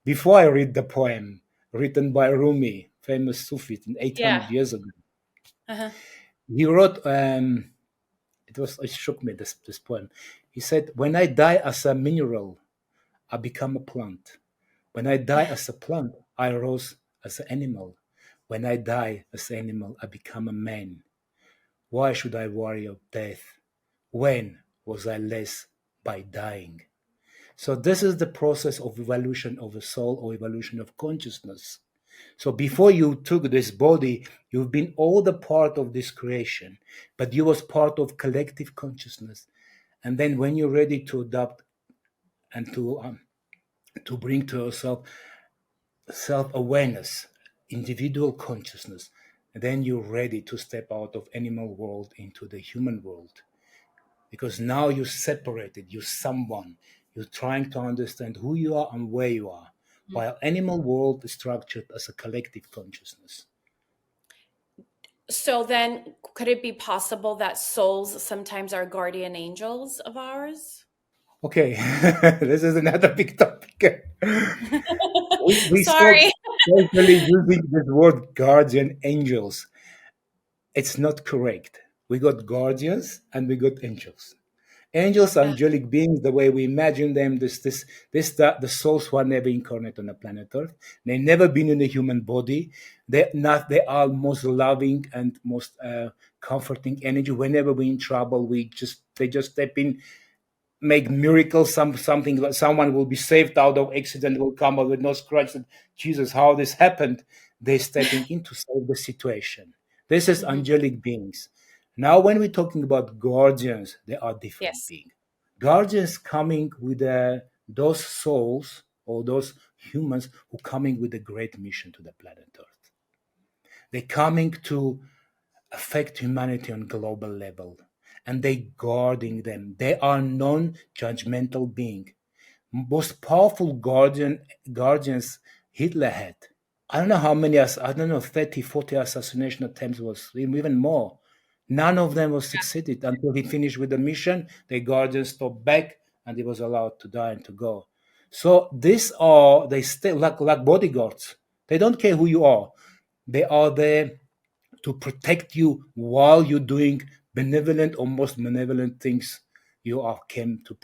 before I read the poem written by Rumi, famous Sufi, Yeah. 800 years ago. Uh-huh. He wrote, it shook me, this poem. He said, "When I die as a mineral, I become a plant. When I die as a plant, I rose as an animal. When I die as an animal, I become a man. Why should I worry of death? When was I less by dying?" So this is the process of evolution of a soul, or evolution of consciousness. So before you took this body, you've been all the part of this creation, but you was part of collective consciousness. And then when you're ready to adopt and to bring to yourself self-awareness, individual consciousness, then you're ready to step out of animal world into the human world. Because now you're separated, you're someone, you're trying to understand who you are and where you are, while animal world is structured as a collective consciousness. So then could it be possible that souls sometimes are guardian angels of ours? Okay, this is another big topic. We stop Sorry. carefully using this word guardian angels. It's not correct. We got guardians and we got angels. Angels are Uh, angelic beings, the way we imagine them. The souls who are never incarnate on the planet Earth. They've never been in a human body. They're not. They are most loving and most comforting energy. Whenever we're in trouble, they just step in, make miracles. Something like someone will be saved out of accident, will come out with no scratch. Jesus, how this happened? They're stepping in to save the situation. This is mhm. angelic beings. Now, when we're talking about guardians, they are different Yes. beings. Guardians coming with those souls, or those humans who coming with a great mission to the planet Earth. They're coming to affect humanity on global level, and they guarding them. They are non-judgmental being. Most powerful guardians Hitler had. I don't know how many, I don't know, 30, 40 assassination attempts was even more. None of them was succeeded until he finished with the mission. The guardians stopped back and he was allowed to die and to go. So these are, they stay like bodyguards. They don't care who you are. They are there to protect you while you're doing benevolent or most benevolent things you are came to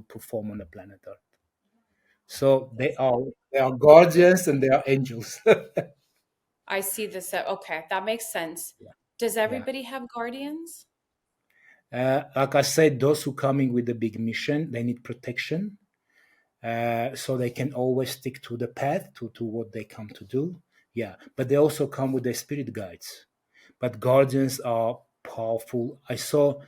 perform on the planet Earth. So they are guardians and they are angels. I see this. Okay, that makes sense. Yeah. Does Yeah. everybody have guardians? Like I said, those who coming with a big mission, they need protection, so they can always stick to the path to what they come to do. Yeah, but they also come with their spirit guides. But guardians are powerful. I saw,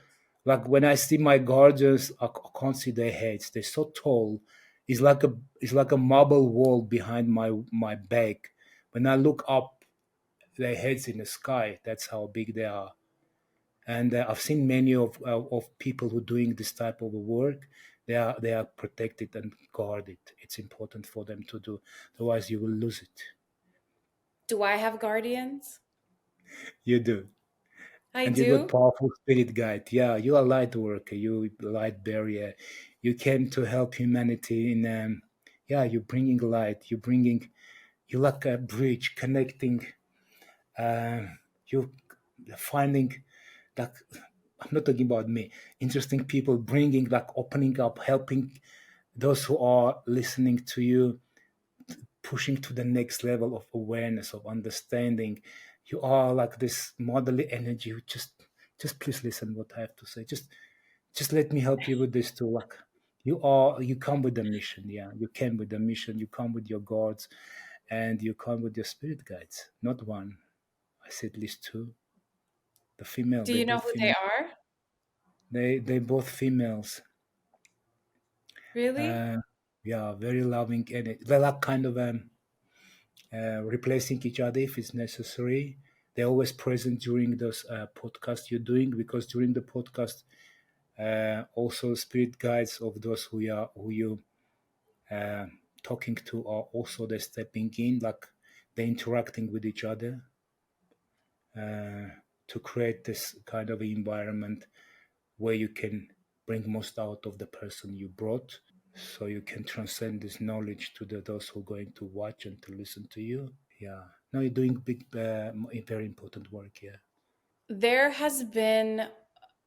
like when I see my guardians, I can't see their heads. They're so tall. It's like a marble wall behind my back. When I look up, their heads in the sky. That's how big they are. And I've seen many of people who doing this type of work. They are protected and guarded. It's important for them to do. Otherwise, you will lose it. Do I have guardians? You do, I and you got do. powerful spirit guide. Yeah, you are light worker. You light barrier. You came to help humanity. In yeah, you're bringing light. You like a bridge connecting. You finding like, I'm not talking about me. Interesting people bringing, like, opening up, helping those who are listening to you, pushing to the next level of awareness, of understanding. You are like this motherly energy. Just please listen what I have to say. Just let me help you with this too. Like, you come with a mission. Yeah, you came with a mission. You come with your gods, and you come with your spirit guides. Not one. I said at least two. The female. Do They you know both who they female. are? They both females. Really? Uh, yeah, very loving, and they like kind of replacing each other if it's necessary. They're always present during those podcasts you're doing, because during the podcast, also spirit guides of those who you uh, talking to are also they're stepping in, like they're interacting with each other uh, to create this kind of environment where you can bring most out of the person you brought, so you can transcend this knowledge to those who are going to watch and to listen to you. Yeah, no, you're doing big, very important work here. There has been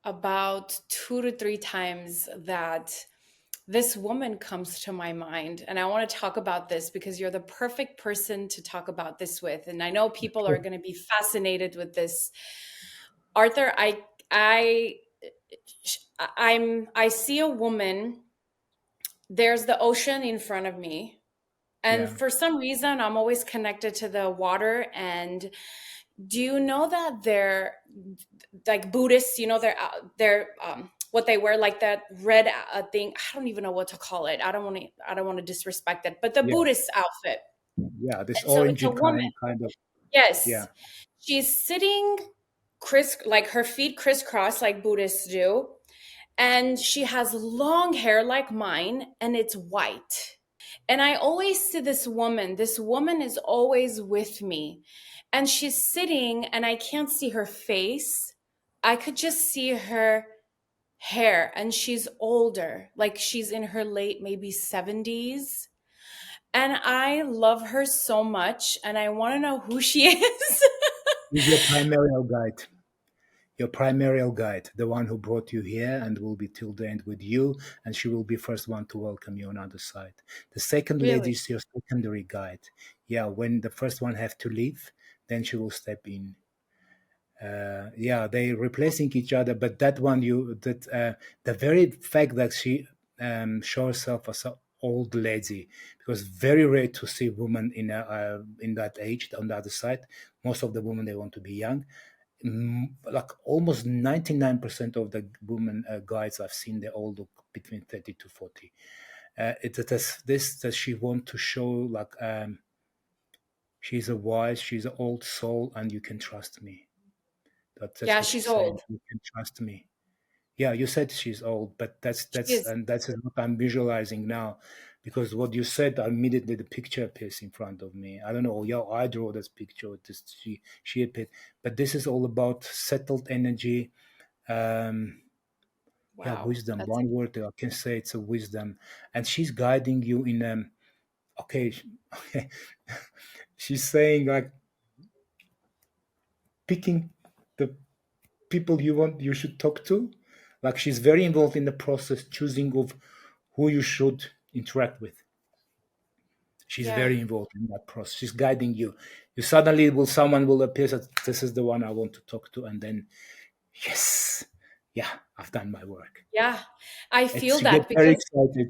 about 2 to 3 times that this woman comes to my mind. And I want to talk about this because you're the perfect person to talk about this with. And I know people are going to be fascinated with this. Arthur, I see a woman. There's the ocean in front of me. And Yeah, for some reason, I'm always connected to the water. And do you know that they're like Buddhists? You know, they're what they wear, like that red thing. I don't even know what to call it. I don't want to disrespect it, but the yeah, Buddhist outfit. yeah. This And so it's a orangey woman. kind of. Yeah, Yes, she's sitting like her feet crisscross like Buddhists do, and she has long hair like mine, and it's white. And I always see this woman is always with me. And she's sitting, and I can't see her face. I could just see her hair, and she's older, like she's in her late, maybe 70s. And I love her so much, and I want to know who she is. he's your primary guide. Your primary guide, the one who brought you here and will be till the end with you, and she will be first one to welcome you on other side. The second lady Really? is your secondary guide. Yeah, when the first one have to leave, then she will step in. Yeah, they replacing each other, but that one you that the very fact that she shows herself as an old lady, because very rare to see women in that age on the other side. Most of the women they want to be young. Like almost 99% of the women guys I've seen, they all look between 30 to 40. It is this that she want to show, like, she's a wise, she's an old soul, and you can trust me. That's Yeah, what she's she's saying. old. You can trust me. Yeah, you said she's old, but She that's is. and that's what I'm visualizing now. Because what you said, immediately the picture appears in front of me. I don't know, yeah, I draw this picture. This she appeared, but this is all about settled energy. Um, yeah, Wow. wisdom. That's One word I can say, it's a wisdom, and she's guiding you in okay, okay. She's saying like picking the people you should talk to. Like she's very involved in the process, choosing of who you should interact with. She's yeah. very involved in that process. She's guiding you. You suddenly will someone will appear that this is the one I want to talk to, and then yes, yeah, I've done my work. Yeah. I feel You get that very because excited.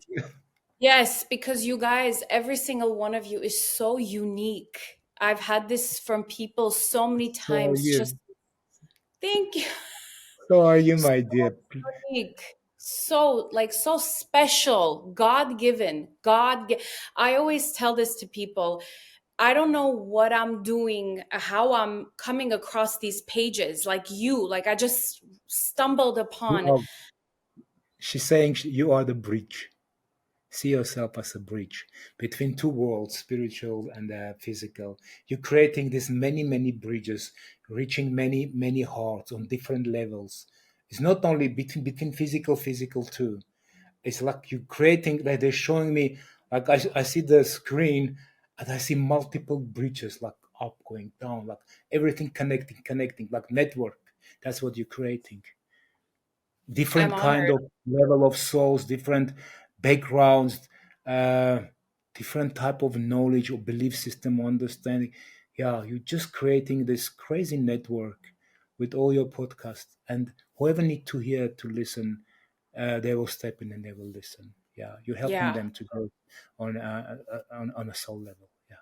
yes, because you guys, every single one of you is so unique. I've had this from people so many So are times. Just you. thank you. So are you, So my dear. unique. So like so special, God given. I always tell this to people. I don't know what I'm doing, how I'm coming across these pages like you. Like I just stumbled You upon. are, she's saying you are the bridge. See yourself as a bridge between two worlds, spiritual and physical. You're creating these many bridges, reaching many hearts on different levels. It's not only between physical too. It's like you creating, like they're showing me, like I see the screen and I see multiple bridges, like up, going down, like everything connecting, like network. That's what you're creating. I'm Different kind honored. of level of souls, different backgrounds, uh, different type of knowledge or belief system understanding. Yeah, you're just creating this crazy network with all your podcasts, and whoever need to hear to listen, they will step in and they will listen. Yeah, you're helping Yeah. them to grow on a soul level. Yeah,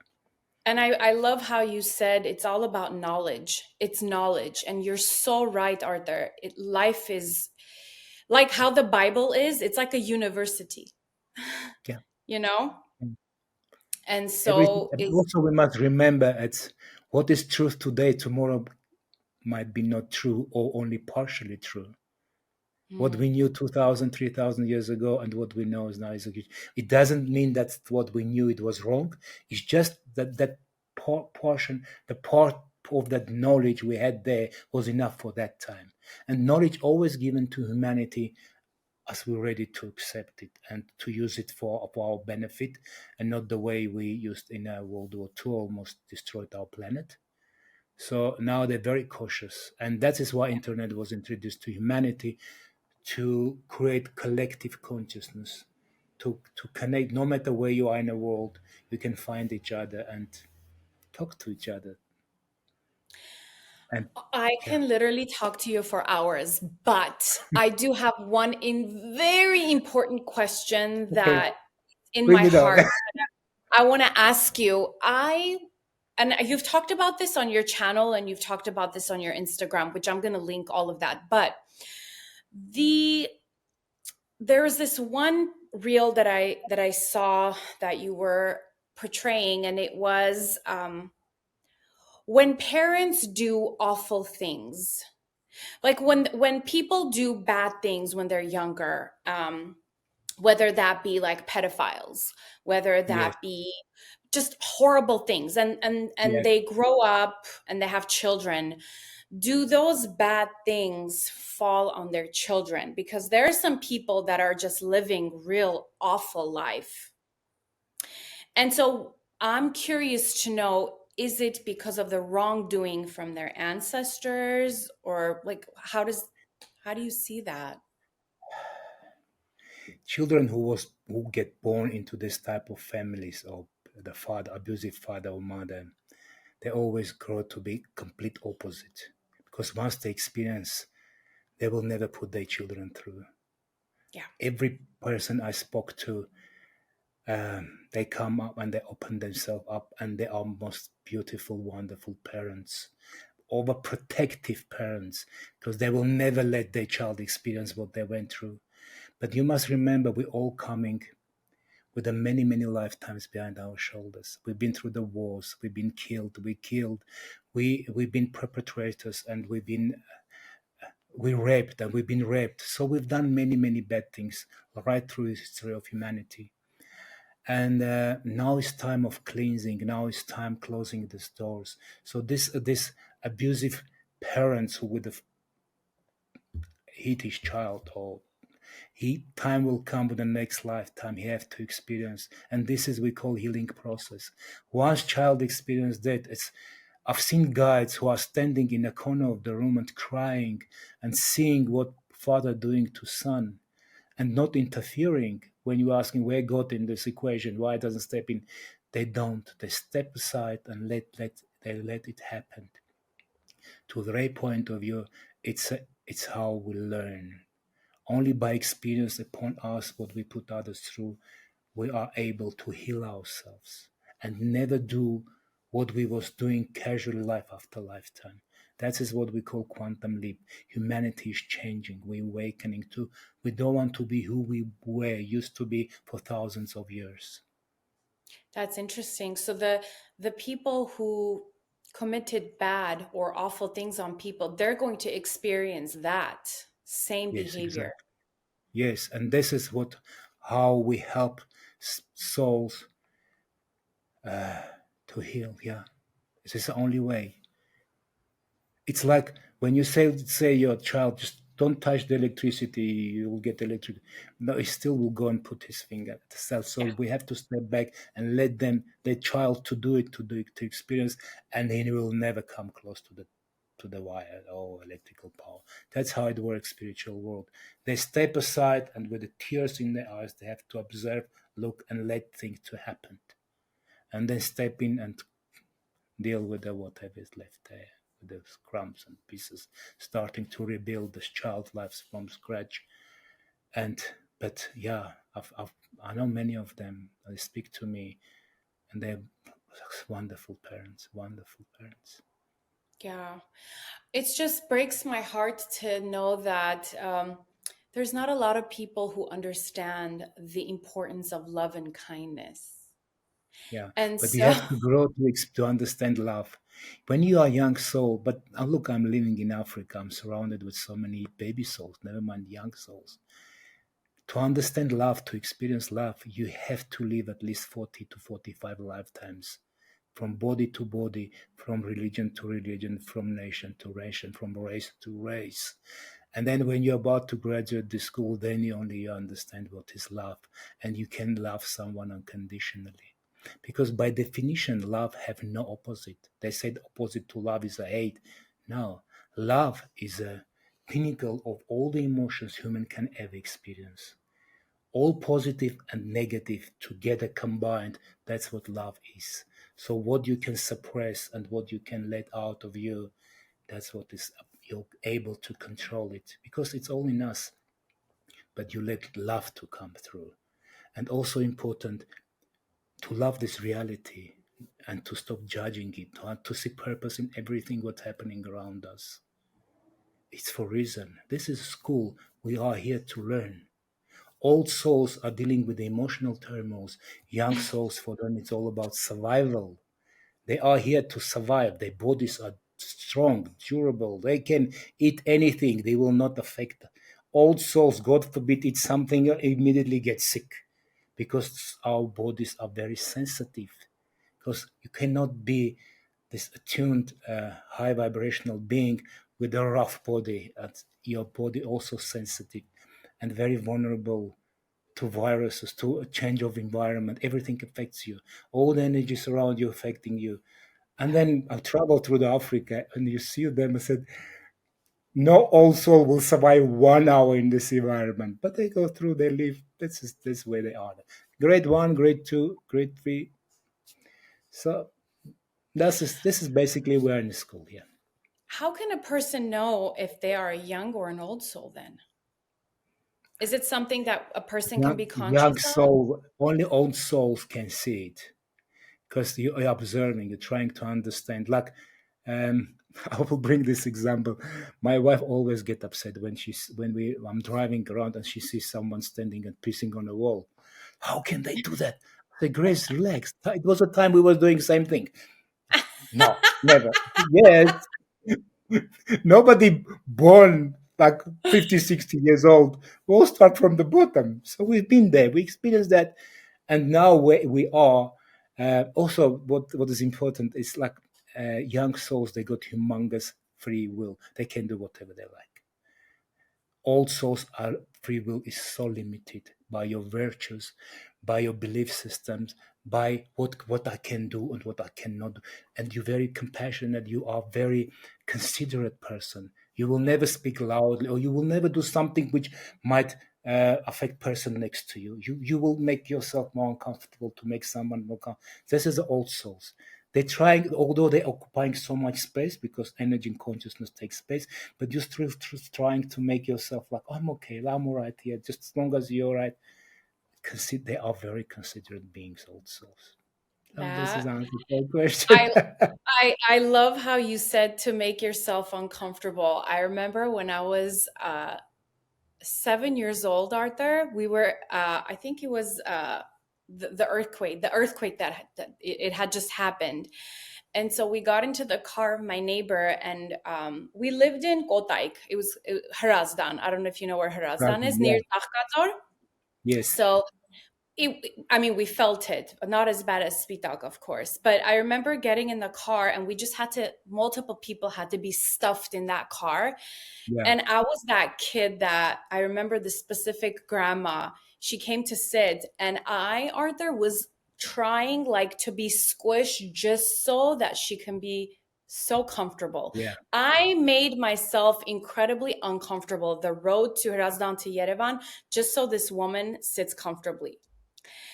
And I love how you said it's all about knowledge. It's knowledge. And you're so right, Arthur. Life is like how the Bible is, it's like a university, yeah. you know? And Everything. so And is also, we must remember it's what is truth today. Tomorrow might be not true or only partially true. What we knew 2,000, 3,000 years ago and what we know is now is okay. It doesn't mean that what we knew it was wrong. It's just that portion, the part of that knowledge we had there was enough for that time. And knowledge always given to humanity as we're ready to accept it and to use it for our benefit, and not the way we used in World War II, almost destroyed our planet. So now they're very cautious, and that is why internet was introduced to humanity, to create collective consciousness, to connect. No matter where you are in the world, you can find each other and talk to each other. And I yeah, can literally talk to you for hours, but I do have one very important question okay, that in bring my it on. heart I want to ask you. And you've talked about this on your channel and you've talked about this on your Instagram, which I'm going to link all of that. But the there's this one reel that I saw that you were portraying, and it was when parents do awful things, like when people do bad things when they're younger, whether that be like pedophiles, whether Yes, that be just horrible things, and yes. they grow up and they have children. Do those bad things fall on their children? Because there are some people that are just living real awful life. And so I'm curious to know, is it because of the wrongdoing from their ancestors, or like how do you see that? Children who get born into this type of families, or the father, abusive father or mother, they always grow to be complete opposite, because once they experience, they will never put their children through. Yeah. Every person I spoke to, they come up and they open themselves up, and they are most beautiful, wonderful parents, overprotective parents, because they will never let their child experience what they went through. But you must remember, we're all coming with the many lifetimes behind our shoulders. We've been through the wars, we've been killed, we've been perpetrators, and we raped, and we've been raped. So we've done many bad things right through the history of humanity. And now it's time of cleansing. Now it's time closing these doors. So this abusive parents who would have hit his child, or he time will come with the next lifetime he have to experience, and this is we call healing process. Once child experience that, it's I've seen guides who are standing in a corner of the room and crying and seeing what father doing to son and not interfering. When you're asking where God in this equation, why it doesn't step in, they don't. They step aside and let it happen. To their point of view, it's how we learn. Only by experience upon us what we put others through, we are able to heal ourselves and never do what we was doing casually life after lifetime. That is what we call quantum leap. Humanity is changing. We're awakening to. We don't want to be who we were used to be for thousands of years. That's interesting. So the people who committed bad or awful things on people, they're going to experience that same Yes, behavior. exactly. Yes, and this is what how we help souls to heal. Yeah, this is the only way. It's like when you say your child just don't touch the electricity, you will get electric. No, he still will go and put his finger at the cell. So Yeah. we have to step back and let them the child to do it, to experience, and then he will never come close to the wire or electrical power. That's how it works, spiritual world. They step aside and with the tears in their eyes, they have to observe, look, and let things to happen. And then step in and deal with the whatever is left there, with the crumbs and pieces, starting to rebuild this child lives from scratch. And but yeah, I know many of them. They speak to me, and they're wonderful parents, wonderful parents. Yeah. It just breaks my heart to know that there's not a lot of people who understand the importance of love and kindness. Yeah, And but you so, have to grow to understand love. When you are a young soul, but look, I'm living in Africa. I'm surrounded with so many baby souls. Never mind young souls. To understand love, to experience love, you have to live at least 40 to 45 lifetimes, from body to body, from religion to religion, from nation to nation, from race to race. And then when you're about to graduate the school, then you only understand what is love, and you can love someone unconditionally. Because by definition, love have no opposite. They said opposite to love is a hate. No, love is a pinnacle of all the emotions human can ever experience. All positive and negative together combined, that's what love is. So what you can suppress and what you can let out of you, that's what is you're able to control it because it's all in us, but you let love to come through. And also important to love this reality and to stop judging it, to see purpose in everything what's happening around us. It's for reason. This is school. We are here to learn. Old souls are dealing with the emotional turmoils. Young souls, for them, it's all about survival. They are here to survive. Their bodies are strong, durable. They can eat anything. They will not affect. Old souls, God forbid, eat something, immediately get sick because our bodies are very sensitive. Because you cannot be this attuned, high vibrational being with a rough body. And your body also sensitive and very vulnerable to viruses, to a change of environment. Everything affects you. All the energies around you affecting you. And yeah. then I traveled through the Africa and you see them and said, no old soul will survive 1 hour in this environment. But they go through, they live. This is where they are. Grade one, grade two, grade three. So this is basically we're in school here. How can a person know if they are a young or an old soul then? Is it something that a person can be Young conscious of? soul, only old souls can see it because you're observing, you're trying to understand. Like, I will bring this example. My wife always get upset when I'm driving around and she sees someone standing and pissing on a wall. How can they do that? I say, Grace, relax. It was a time we were doing same thing. No, never. Yes, nobody born like 50, 60 years old. We all start from the bottom. So we've been there. We experienced that. And now where we are, also what is important is like young souls, they got humongous free will. They can do whatever they like. All souls are free will is so limited by your virtues, by your belief systems, by what I can do and what I cannot do. And you're very compassionate, you are very considerate person. You will never speak loudly, or you will never do something which might affect person next to you. You will make yourself more uncomfortable to make someone more this is the old souls. They're trying, although they're occupying so much space because energy and consciousness takes space, but you're still trying to make yourself like, I'm okay, I'm all right here, just as long as you're all right. They are very considerate beings, old souls. I hope this is That answer your question. I I love how you said to make yourself uncomfortable. I remember when I was 7 years old, Arthur. We were I think it was the earthquake that it had just happened. And so we got into the car of my neighbor, and we lived in Kotaik. Harazdan. I don't know if you know where Right, Harazdan is, near yeah, Takhkator. yes, So I mean, we felt it, not as bad as Spitak, of course. But I remember getting in the car, and we just had to, multiple people had to be stuffed in that car. yeah, And I was that kid that I remember the specific grandma. She came to sit, and Arthur, was trying like to be squished just so that she can be so comfortable. yeah, I made myself incredibly uncomfortable the road to Razdan to Yerevan just so this woman sits comfortably.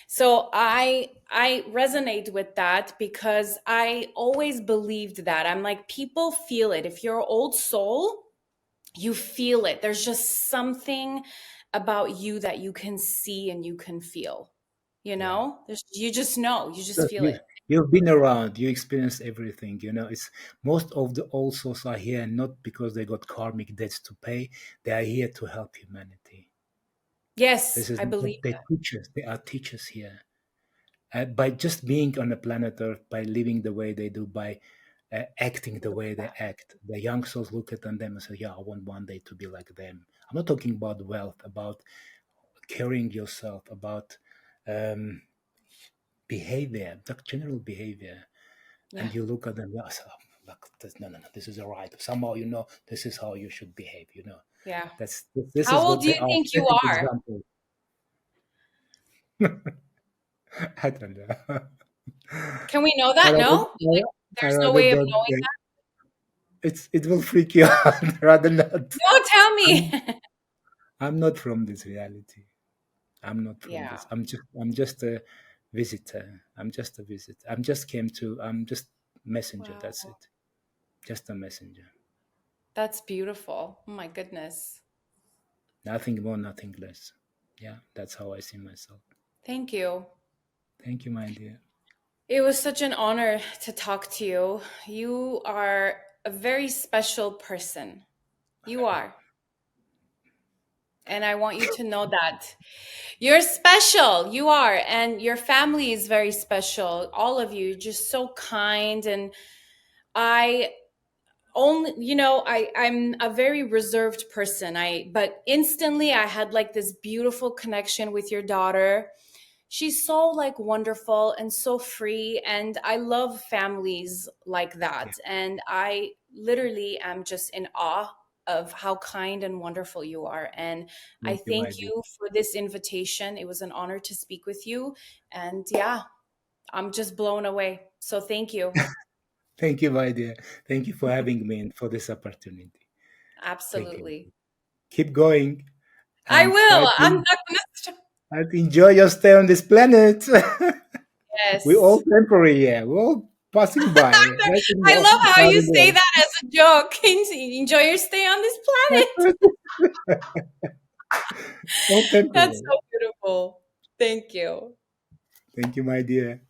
So I resonate with that because I always believed that. I'm like, people feel it. If you're an old soul, you feel it. There's just something about you that you can see and you can feel. You yeah. know? You just know. You just Look, feel it. you've been around, you experienced everything. It's most of the old souls are here not because they got karmic debts to pay. They are here to help humanity. This Yes, is I believe they teachers. They are teachers here. By just being on the planet Earth, by living the way they do, by acting the way they act, the young souls look at them and say, "Yeah, I want one day to be like them." I'm not talking about wealth, about carrying yourself, about um, behavior, like general behavior. that. Yeah. And you look at them, yes, like this, no, no, no, this is all right. Somehow, this is how you should behave. Yeah. This How is old what do you they are. think you Perfect are? example. I don't know. Can we know I that? rather, No? Like, I there's no rather way of don't. knowing that? It will freak you out. Rather not. No, tell me. I'm, I'm not from this reality. I'm not from Yeah. this. I'm just a visitor. I'm just a visitor. I'm just messenger. That's Wow. it. Just a messenger. That's beautiful. Oh my goodness. Nothing more, nothing less. Yeah, that's how I see myself. Thank you. Thank you, my dear. It was such an honor to talk to you. You are a very special person. You are. And I want you to know that. You're special. You are. And your family is very special. All of you, just so kind. And I only, I'm a very reserved person. But instantly I had like this beautiful connection with your daughter. She's so like wonderful and so free, and I love families like Yeah, that. And I literally am just in awe of how kind and wonderful you are. And I thank you, my thank dear. you for this invitation. It was an honor to speak with you. And yeah, I'm just blown away. So thank you. Thank you, my dear. Thank you for having me and for this opportunity. Thank you. Absolutely. Keep going I and will. I'm not gonna try to enjoy your stay on this planet. We're all yes. temporary here. We're all passing by. I love how you say that as a joke. Enjoy your stay on this planet. All That's temporary. so beautiful. Thank you. Thank you, my dear.